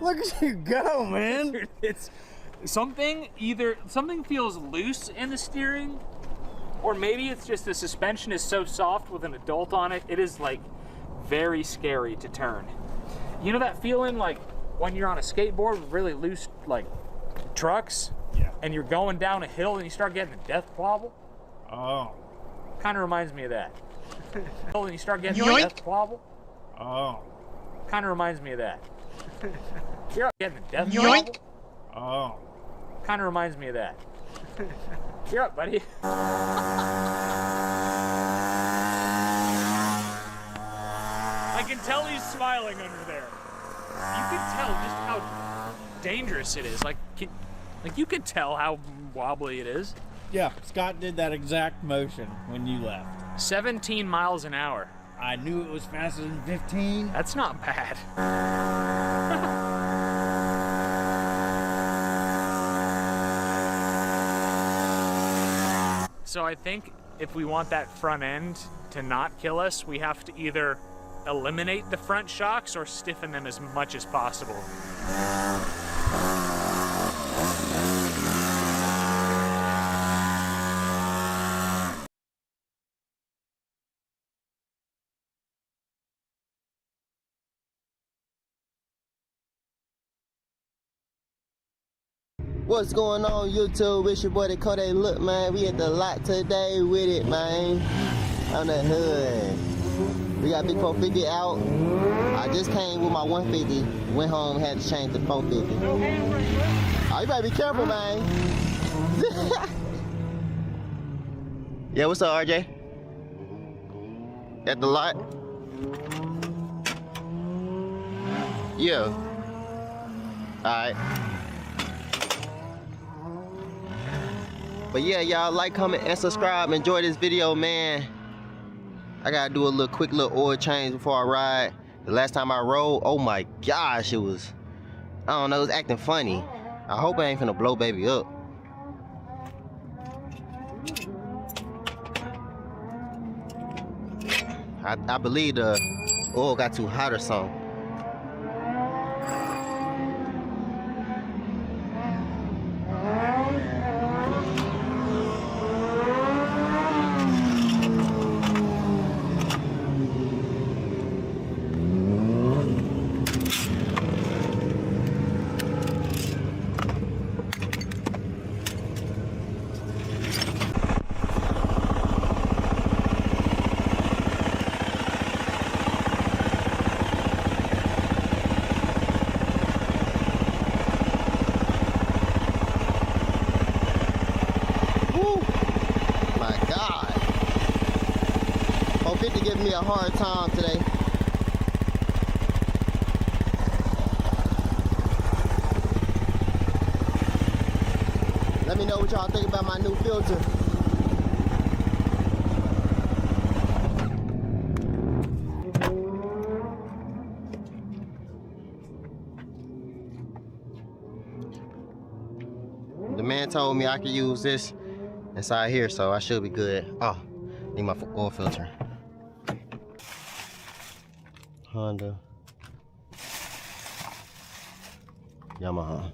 [SPEAKER 16] Look at you go, man.
[SPEAKER 13] Dude, it's something feels loose in the steering, or maybe it's just the suspension is so soft with an adult on it. It is like very scary to turn. You know that feeling like when you're on a skateboard with really loose like trucks?
[SPEAKER 16] Yeah.
[SPEAKER 13] And you're going down a hill and you start getting a death wobble?
[SPEAKER 16] Oh.
[SPEAKER 13] Kind of reminds me of that. And you start getting a death wobble?
[SPEAKER 16] Oh.
[SPEAKER 13] Kind of reminds me of that. You're getting a death wobble?
[SPEAKER 16] Oh.
[SPEAKER 13] Kind of reminds me of that. You're up, buddy. I can tell he's smiling under there. You can tell just how dangerous it is. Like you can tell how wobbly it is.
[SPEAKER 16] Yeah, Scott did that exact motion when you left.
[SPEAKER 13] 17 miles an hour.
[SPEAKER 16] I knew it was faster than 15.
[SPEAKER 13] That's not bad. So I think if we want that front end to not kill us, we have to either eliminate the front shocks or stiffen them as much as possible.
[SPEAKER 18] What's going on YouTube? It's your boy Dakota. Look, man, we at the lot today with it, man. On the hood. We got big 450 out. I just came with my 150. Went home, had to change the 450. Oh, you better be careful, man. Yeah, what's up, RJ? At the lot? Yeah. Alright. But yeah, y'all like, comment, and subscribe. Enjoy this video, man. I gotta do a quick little oil change before I ride. The last time I rode, oh my gosh, it was, I don't know, it was acting funny. I hope I ain't finna blow baby up. I believe the oil got too hot or something. Giving me a hard time today. Let me know what y'all think about my new filter. The man told me I could use this inside here, so I should be good. Oh, need my oil filter. Honda, Yamaha.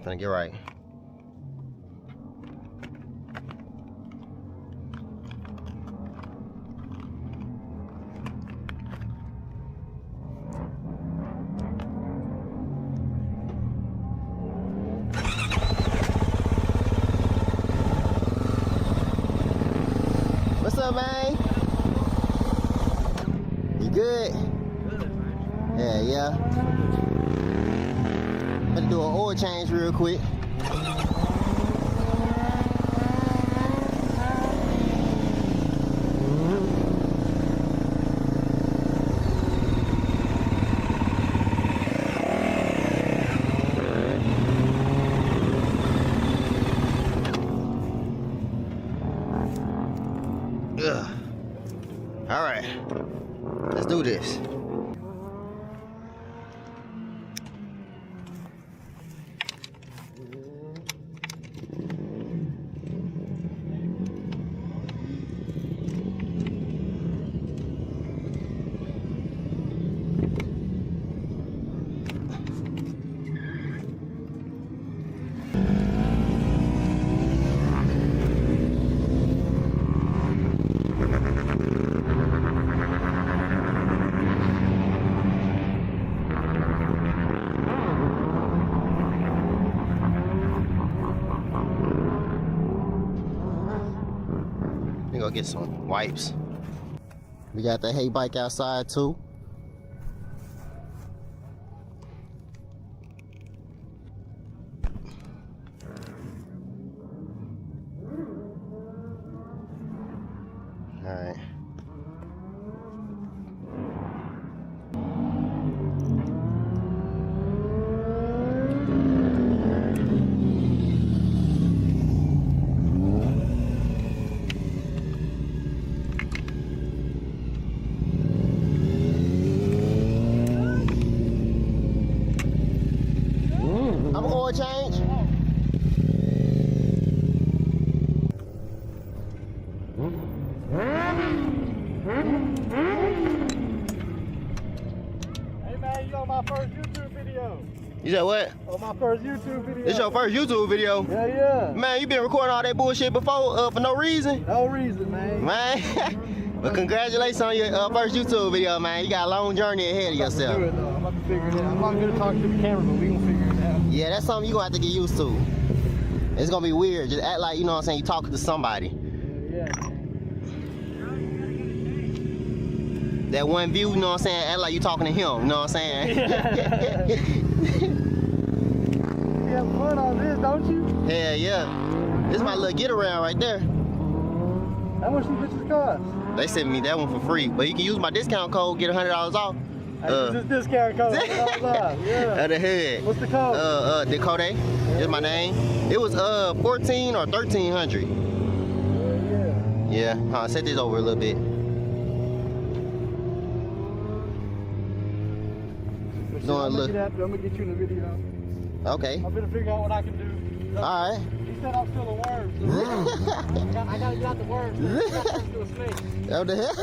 [SPEAKER 18] Gonna get right. little man? You good? Yeah. Better do an oil change real quick. All right, let's do this. Go get some wipes. We got the hay bike outside too. All right. I'm gonna oil change.
[SPEAKER 19] Hey man, you on my first YouTube video.
[SPEAKER 18] You said what?
[SPEAKER 19] On my first YouTube video.
[SPEAKER 18] This your first YouTube video?
[SPEAKER 19] Yeah.
[SPEAKER 18] Man, you been recording all that bullshit before for no reason?
[SPEAKER 19] No reason, man.
[SPEAKER 18] Man, but congratulations on your first YouTube video, man. You got a long journey ahead of yourself.
[SPEAKER 19] I'm about to figure it out. I'm not good at talking to the camera, but we gonna figure it out.
[SPEAKER 18] Yeah, that's something you gonna have to get used to. It's gonna be weird. Just act like, you know what I'm saying, you talking to somebody.
[SPEAKER 19] Yeah.
[SPEAKER 18] That one view, you know what I'm saying, act like you talking to him, you know what I'm saying?
[SPEAKER 19] You have fun on this, don't you?
[SPEAKER 18] Hell yeah. This is my little get around right there.
[SPEAKER 19] How much these bitches cost?
[SPEAKER 18] They sent me that one for free, but you can use my discount code, get $100 off.
[SPEAKER 19] This is discount code. Yeah.
[SPEAKER 18] The hood.
[SPEAKER 19] What's the code?
[SPEAKER 18] Decode. Is my name. It was 14 or 1300. Yeah. Set this over a little bit.
[SPEAKER 19] I'm gonna get you in the video.
[SPEAKER 18] Okay.
[SPEAKER 19] I'm gonna figure out what I can do.
[SPEAKER 18] All right.
[SPEAKER 19] He said I'm still a worm. I gotta get out the worms. I gotta turn into a snake.
[SPEAKER 18] What the hell?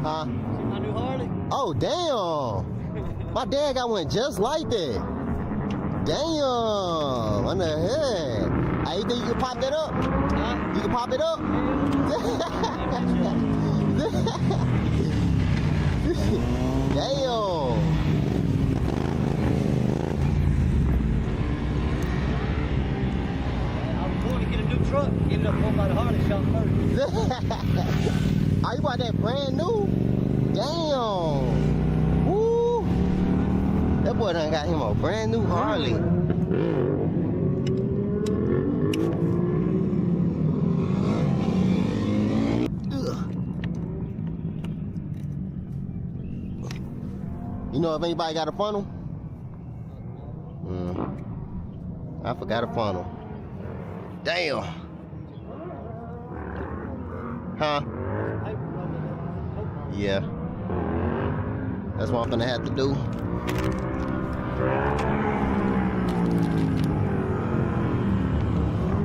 [SPEAKER 18] Huh?
[SPEAKER 19] See my new Harley?
[SPEAKER 18] Oh, damn. My dad got one just like that. Damn. What the heck? Hey, you think you can pop that up? Huh? You can pop it up? Damn.
[SPEAKER 19] I was going to get a new truck. Ended up going by the Harley shop first.
[SPEAKER 18] Oh, you bought that brand new? Damn. Woo. That boy done got him a brand new Harley. Ugh. know if anybody got a funnel? I forgot a funnel. Damn. Huh? Yeah. That's what I'm gonna have to do.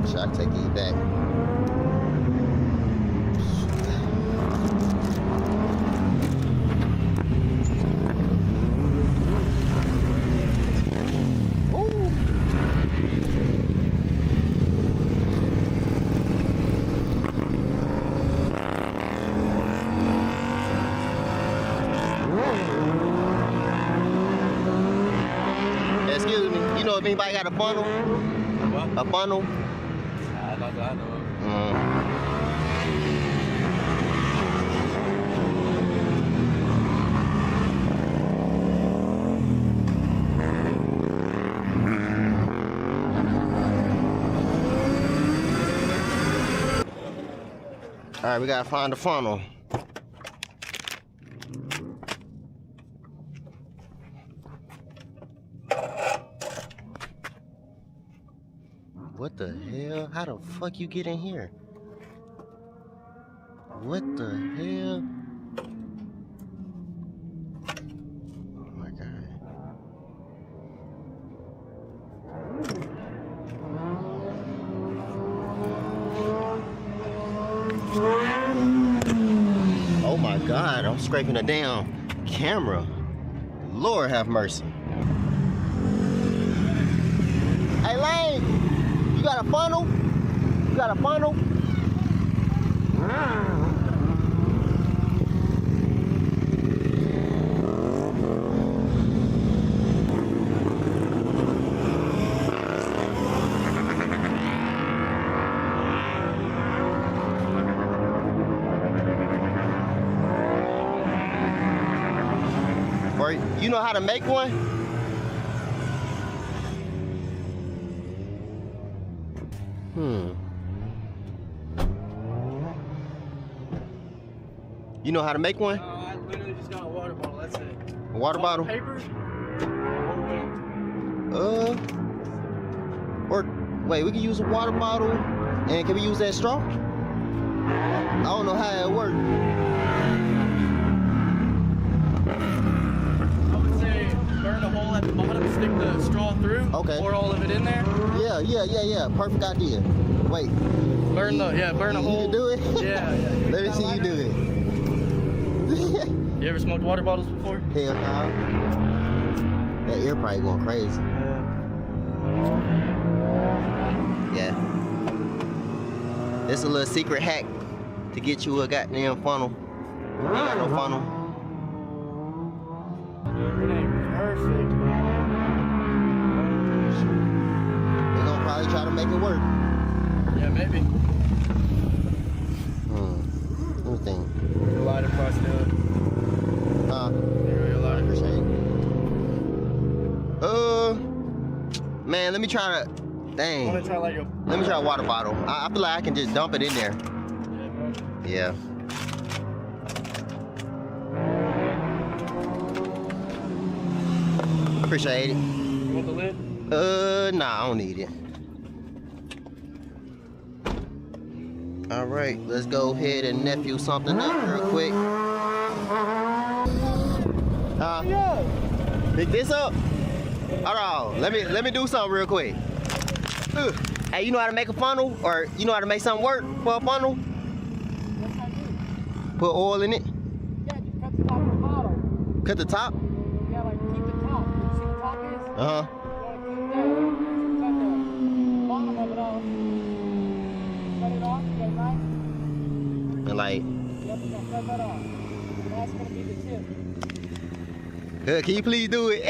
[SPEAKER 18] Should I take these back? Excuse me, you know if anybody got a funnel? What? A funnel?
[SPEAKER 5] I know.
[SPEAKER 18] All right, we gotta find the funnel. What the hell? How the fuck you get in here? What the hell? Oh my god. Oh my god, I'm scraping a damn camera. Lord have mercy. Hey Lane! You got a funnel? You got a funnel? Or you know how to make one? You know how to make one?
[SPEAKER 5] I literally just got a water bottle, that's it.
[SPEAKER 18] A water bottle?
[SPEAKER 5] Paper?
[SPEAKER 18] Or wait, we can use a water bottle, and can we use that straw? I don't know how it works.
[SPEAKER 5] I would say burn a hole at the bottom, stick the straw through, pour all of it in there.
[SPEAKER 18] Yeah. Perfect idea. Wait.
[SPEAKER 5] Burn a hole.
[SPEAKER 18] You can do it?
[SPEAKER 5] Yeah.
[SPEAKER 18] Let me see you do it.
[SPEAKER 5] You ever smoked water bottles before?
[SPEAKER 18] Hell no. That ear probably going crazy. Yeah. It's a little secret hack to get you a goddamn funnel. You ain't got no funnel.
[SPEAKER 5] Perfect.
[SPEAKER 18] They're gonna probably try to make it work.
[SPEAKER 5] Yeah, maybe.
[SPEAKER 18] Let me think.
[SPEAKER 5] Your lighter price now. Your lighter.
[SPEAKER 18] Appreciate it. Man, let me try to. Dang.
[SPEAKER 5] Wanna try like a...
[SPEAKER 18] Let me try a water bottle. I feel like I can just dump it in there. Yeah. Appreciate it.
[SPEAKER 5] You want the lid?
[SPEAKER 18] Nah, I don't need it. All right, let's go ahead and nephew something up real quick. Pick this up. Hold on, let me do something real quick. Hey, you know how to make a funnel, or you know how to make something work for a funnel?
[SPEAKER 19] Yes, I do.
[SPEAKER 18] Put oil in it.
[SPEAKER 19] Yeah, just cut the top of the bottle.
[SPEAKER 18] Cut the top.
[SPEAKER 19] Yeah, like keep the top. You see the top is?
[SPEAKER 18] Uh huh.
[SPEAKER 19] You want to keep that. Cut the bottom of it off. Cut it off. Get it nice.
[SPEAKER 18] And like.
[SPEAKER 19] Yep, you're gonna cut that off. That's gonna be the tip.
[SPEAKER 18] Can you please do it?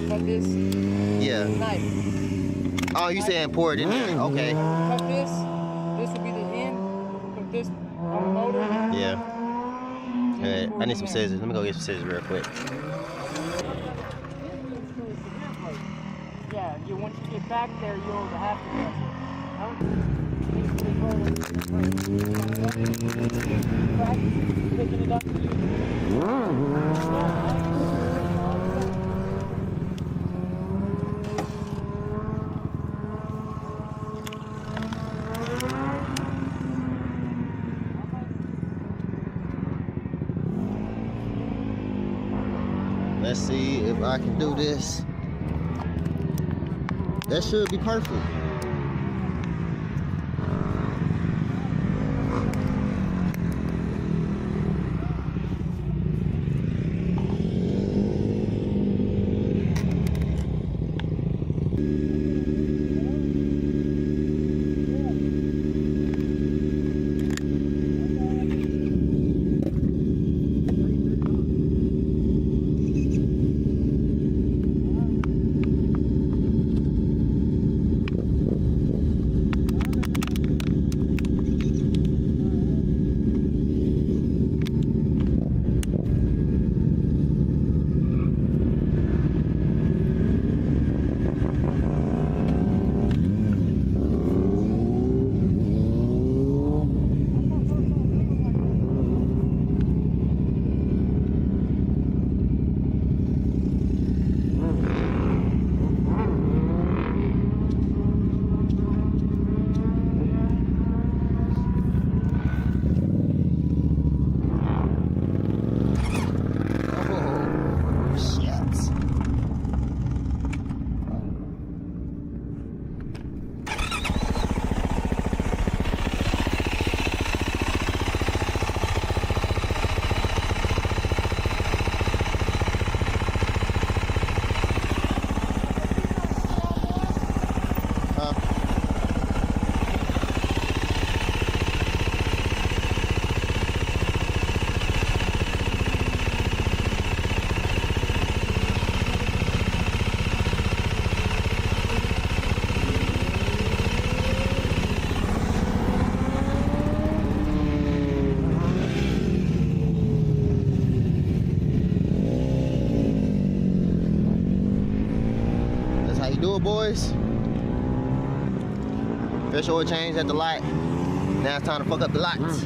[SPEAKER 19] Cut this.
[SPEAKER 18] Yeah.
[SPEAKER 19] Knife.
[SPEAKER 18] Oh, you saying pour it in there? Okay.
[SPEAKER 19] Cut this. This will be the end. Put this on the motor.
[SPEAKER 18] Yeah. Alright, I need some scissors. Let me go get some scissors real quick.
[SPEAKER 19] Yeah, once you get back there, you'll have to press it. Picking it up.
[SPEAKER 18] Let's see if I can do this. That should be perfect. Do it, boys. Fresh oil change at the light. Now it's time to fuck up the lights.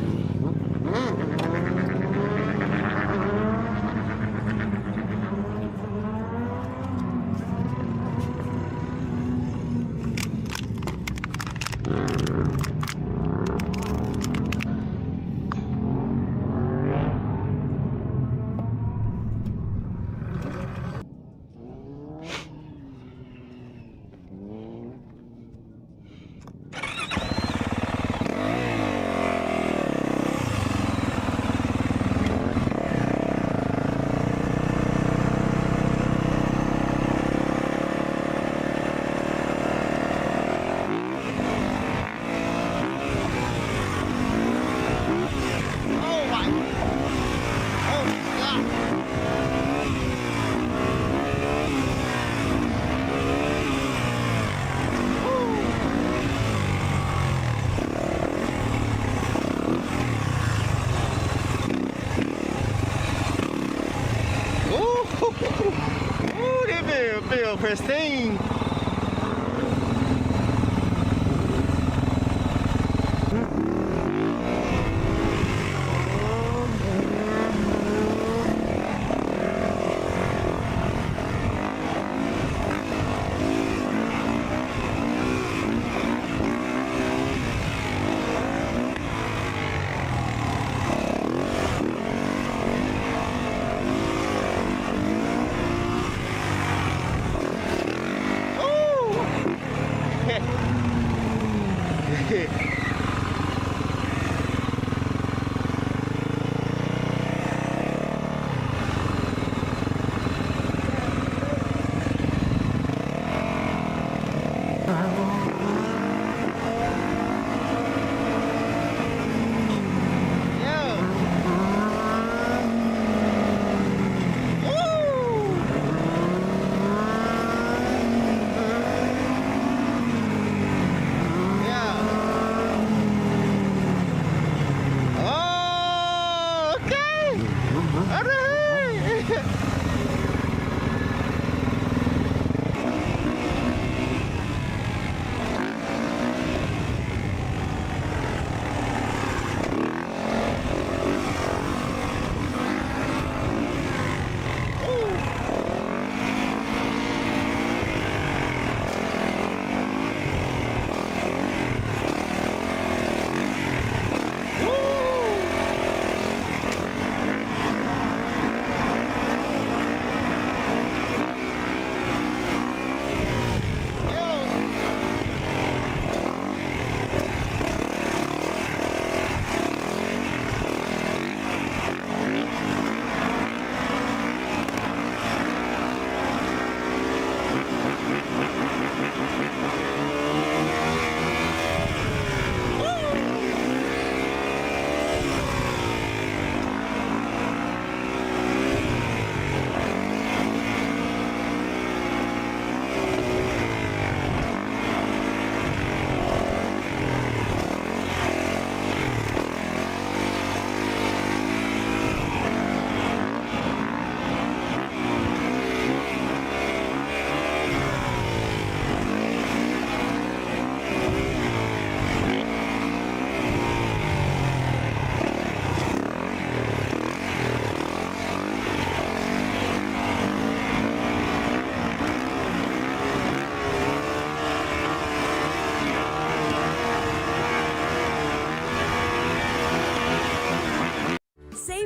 [SPEAKER 18] Ooh, that feel pristine.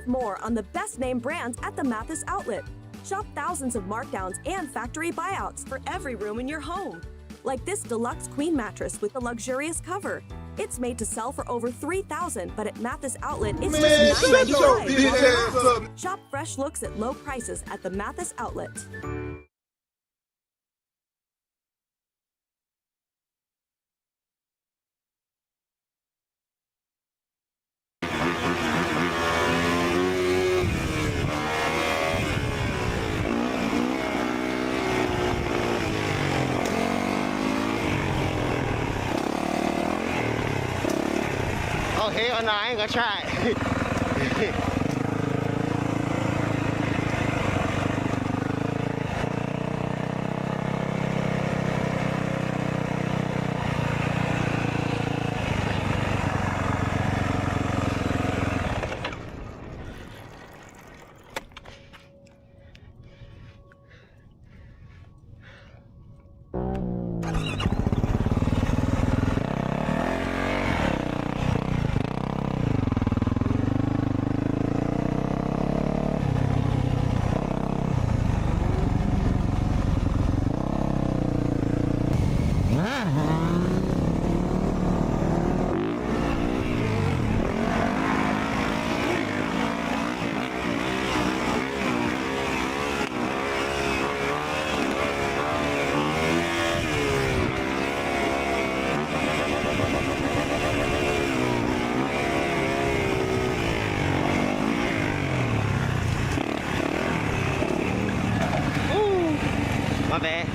[SPEAKER 20] Save more on the best name brands at the Mathis outlet. Shop thousands of markdowns and factory buyouts for every room in your home. Like this deluxe queen mattress with a luxurious cover. It's made to sell for over $3,000, but at Mathis outlet, it's just $9.95. Shop fresh looks at low prices at the Mathis outlet.
[SPEAKER 18] Oh, hell no, I ain't gonna try it. My bad.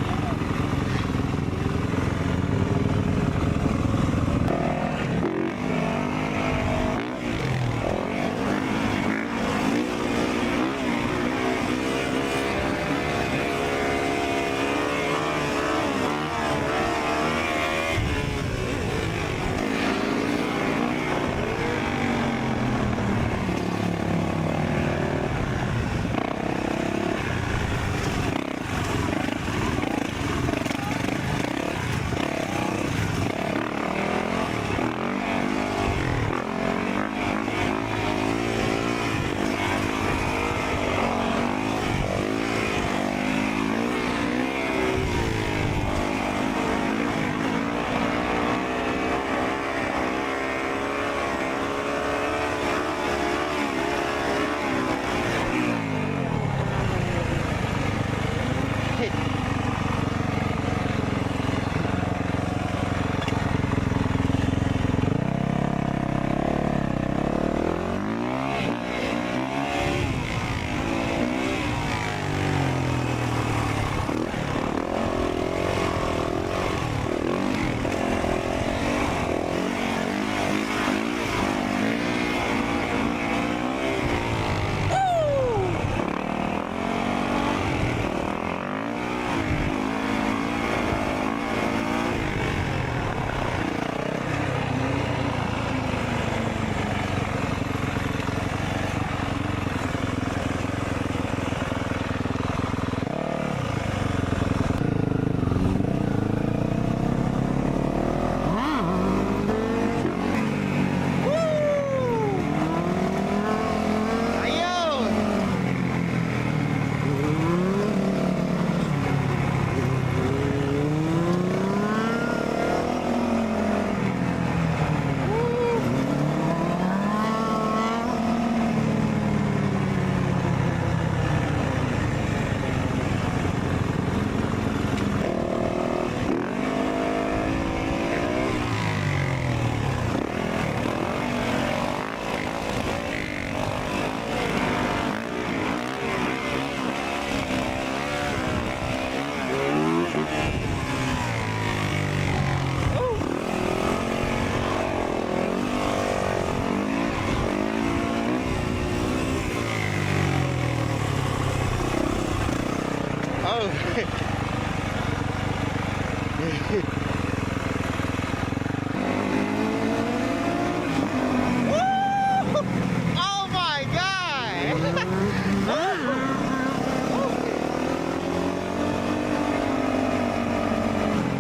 [SPEAKER 18] Oh my God!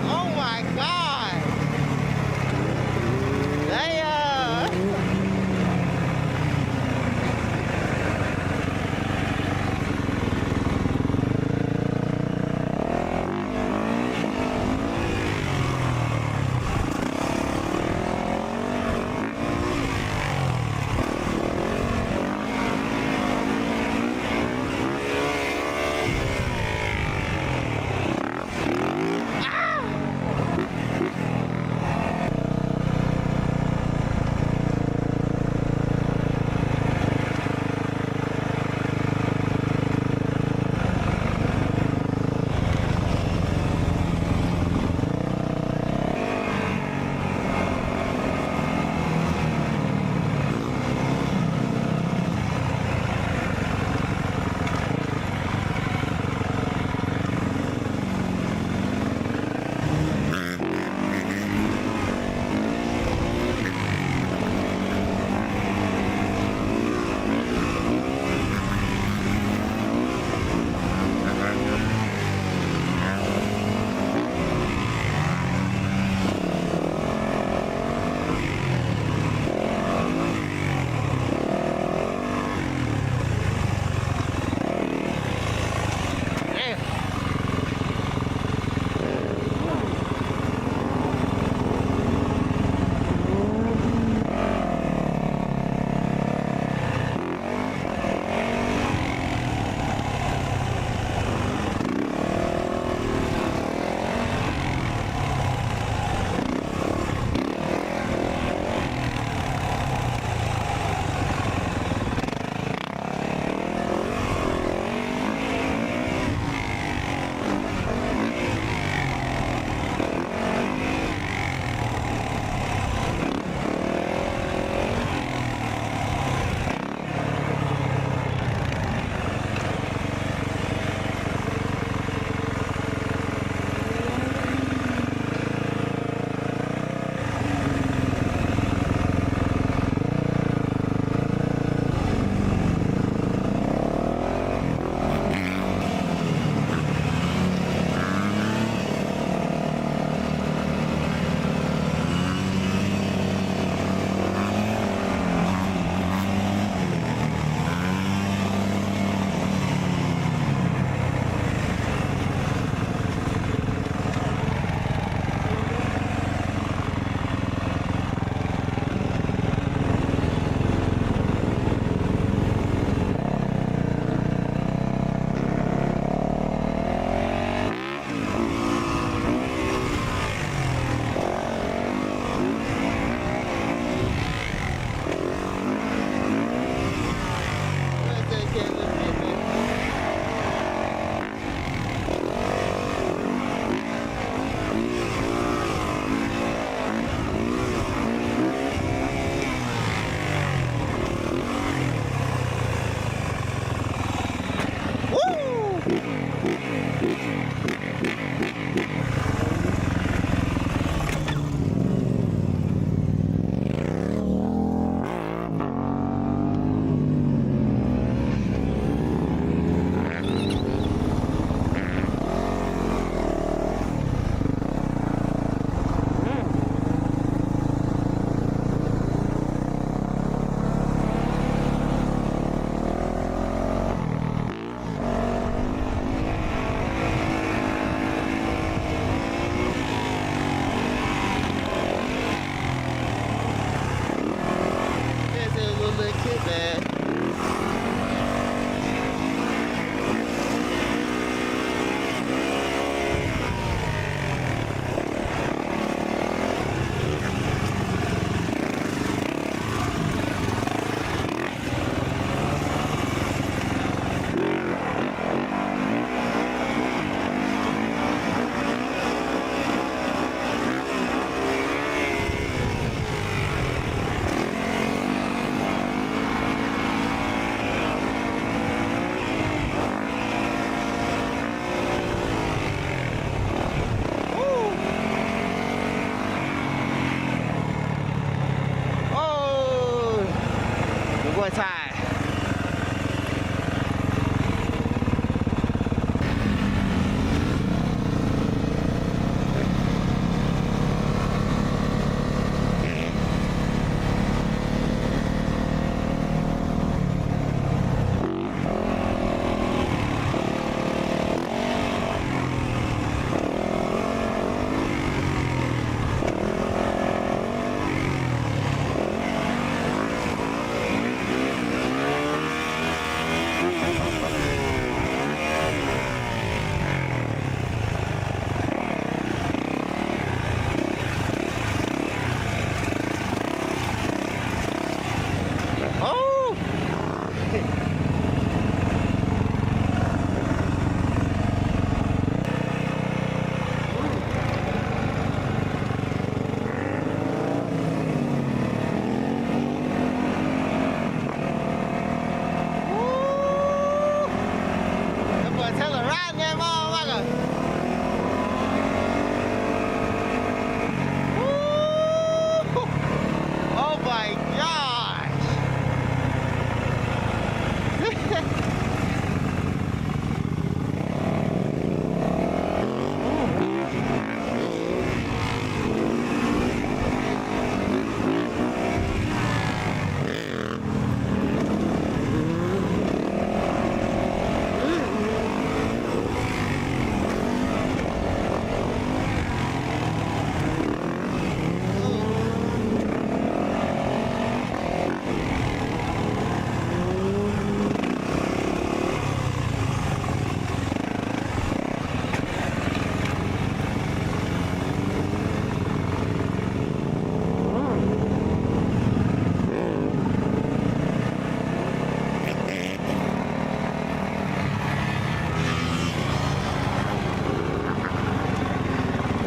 [SPEAKER 18] Oh my God! Damn!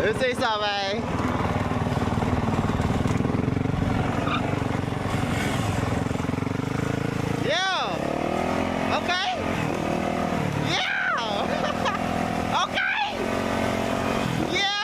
[SPEAKER 18] Let's see something, man. Yeah. Okay. Yeah. Okay. Yeah.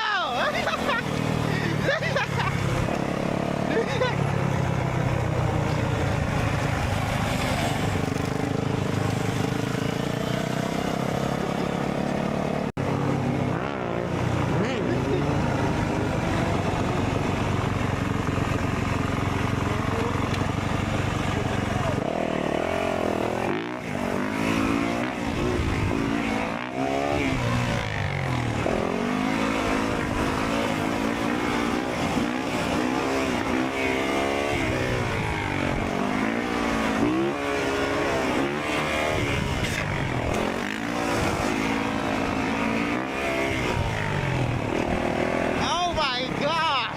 [SPEAKER 18] Oh my God!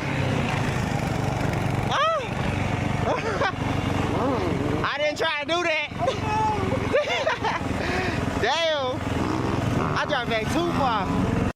[SPEAKER 18] I didn't try to do that. Damn! I dropped back too far.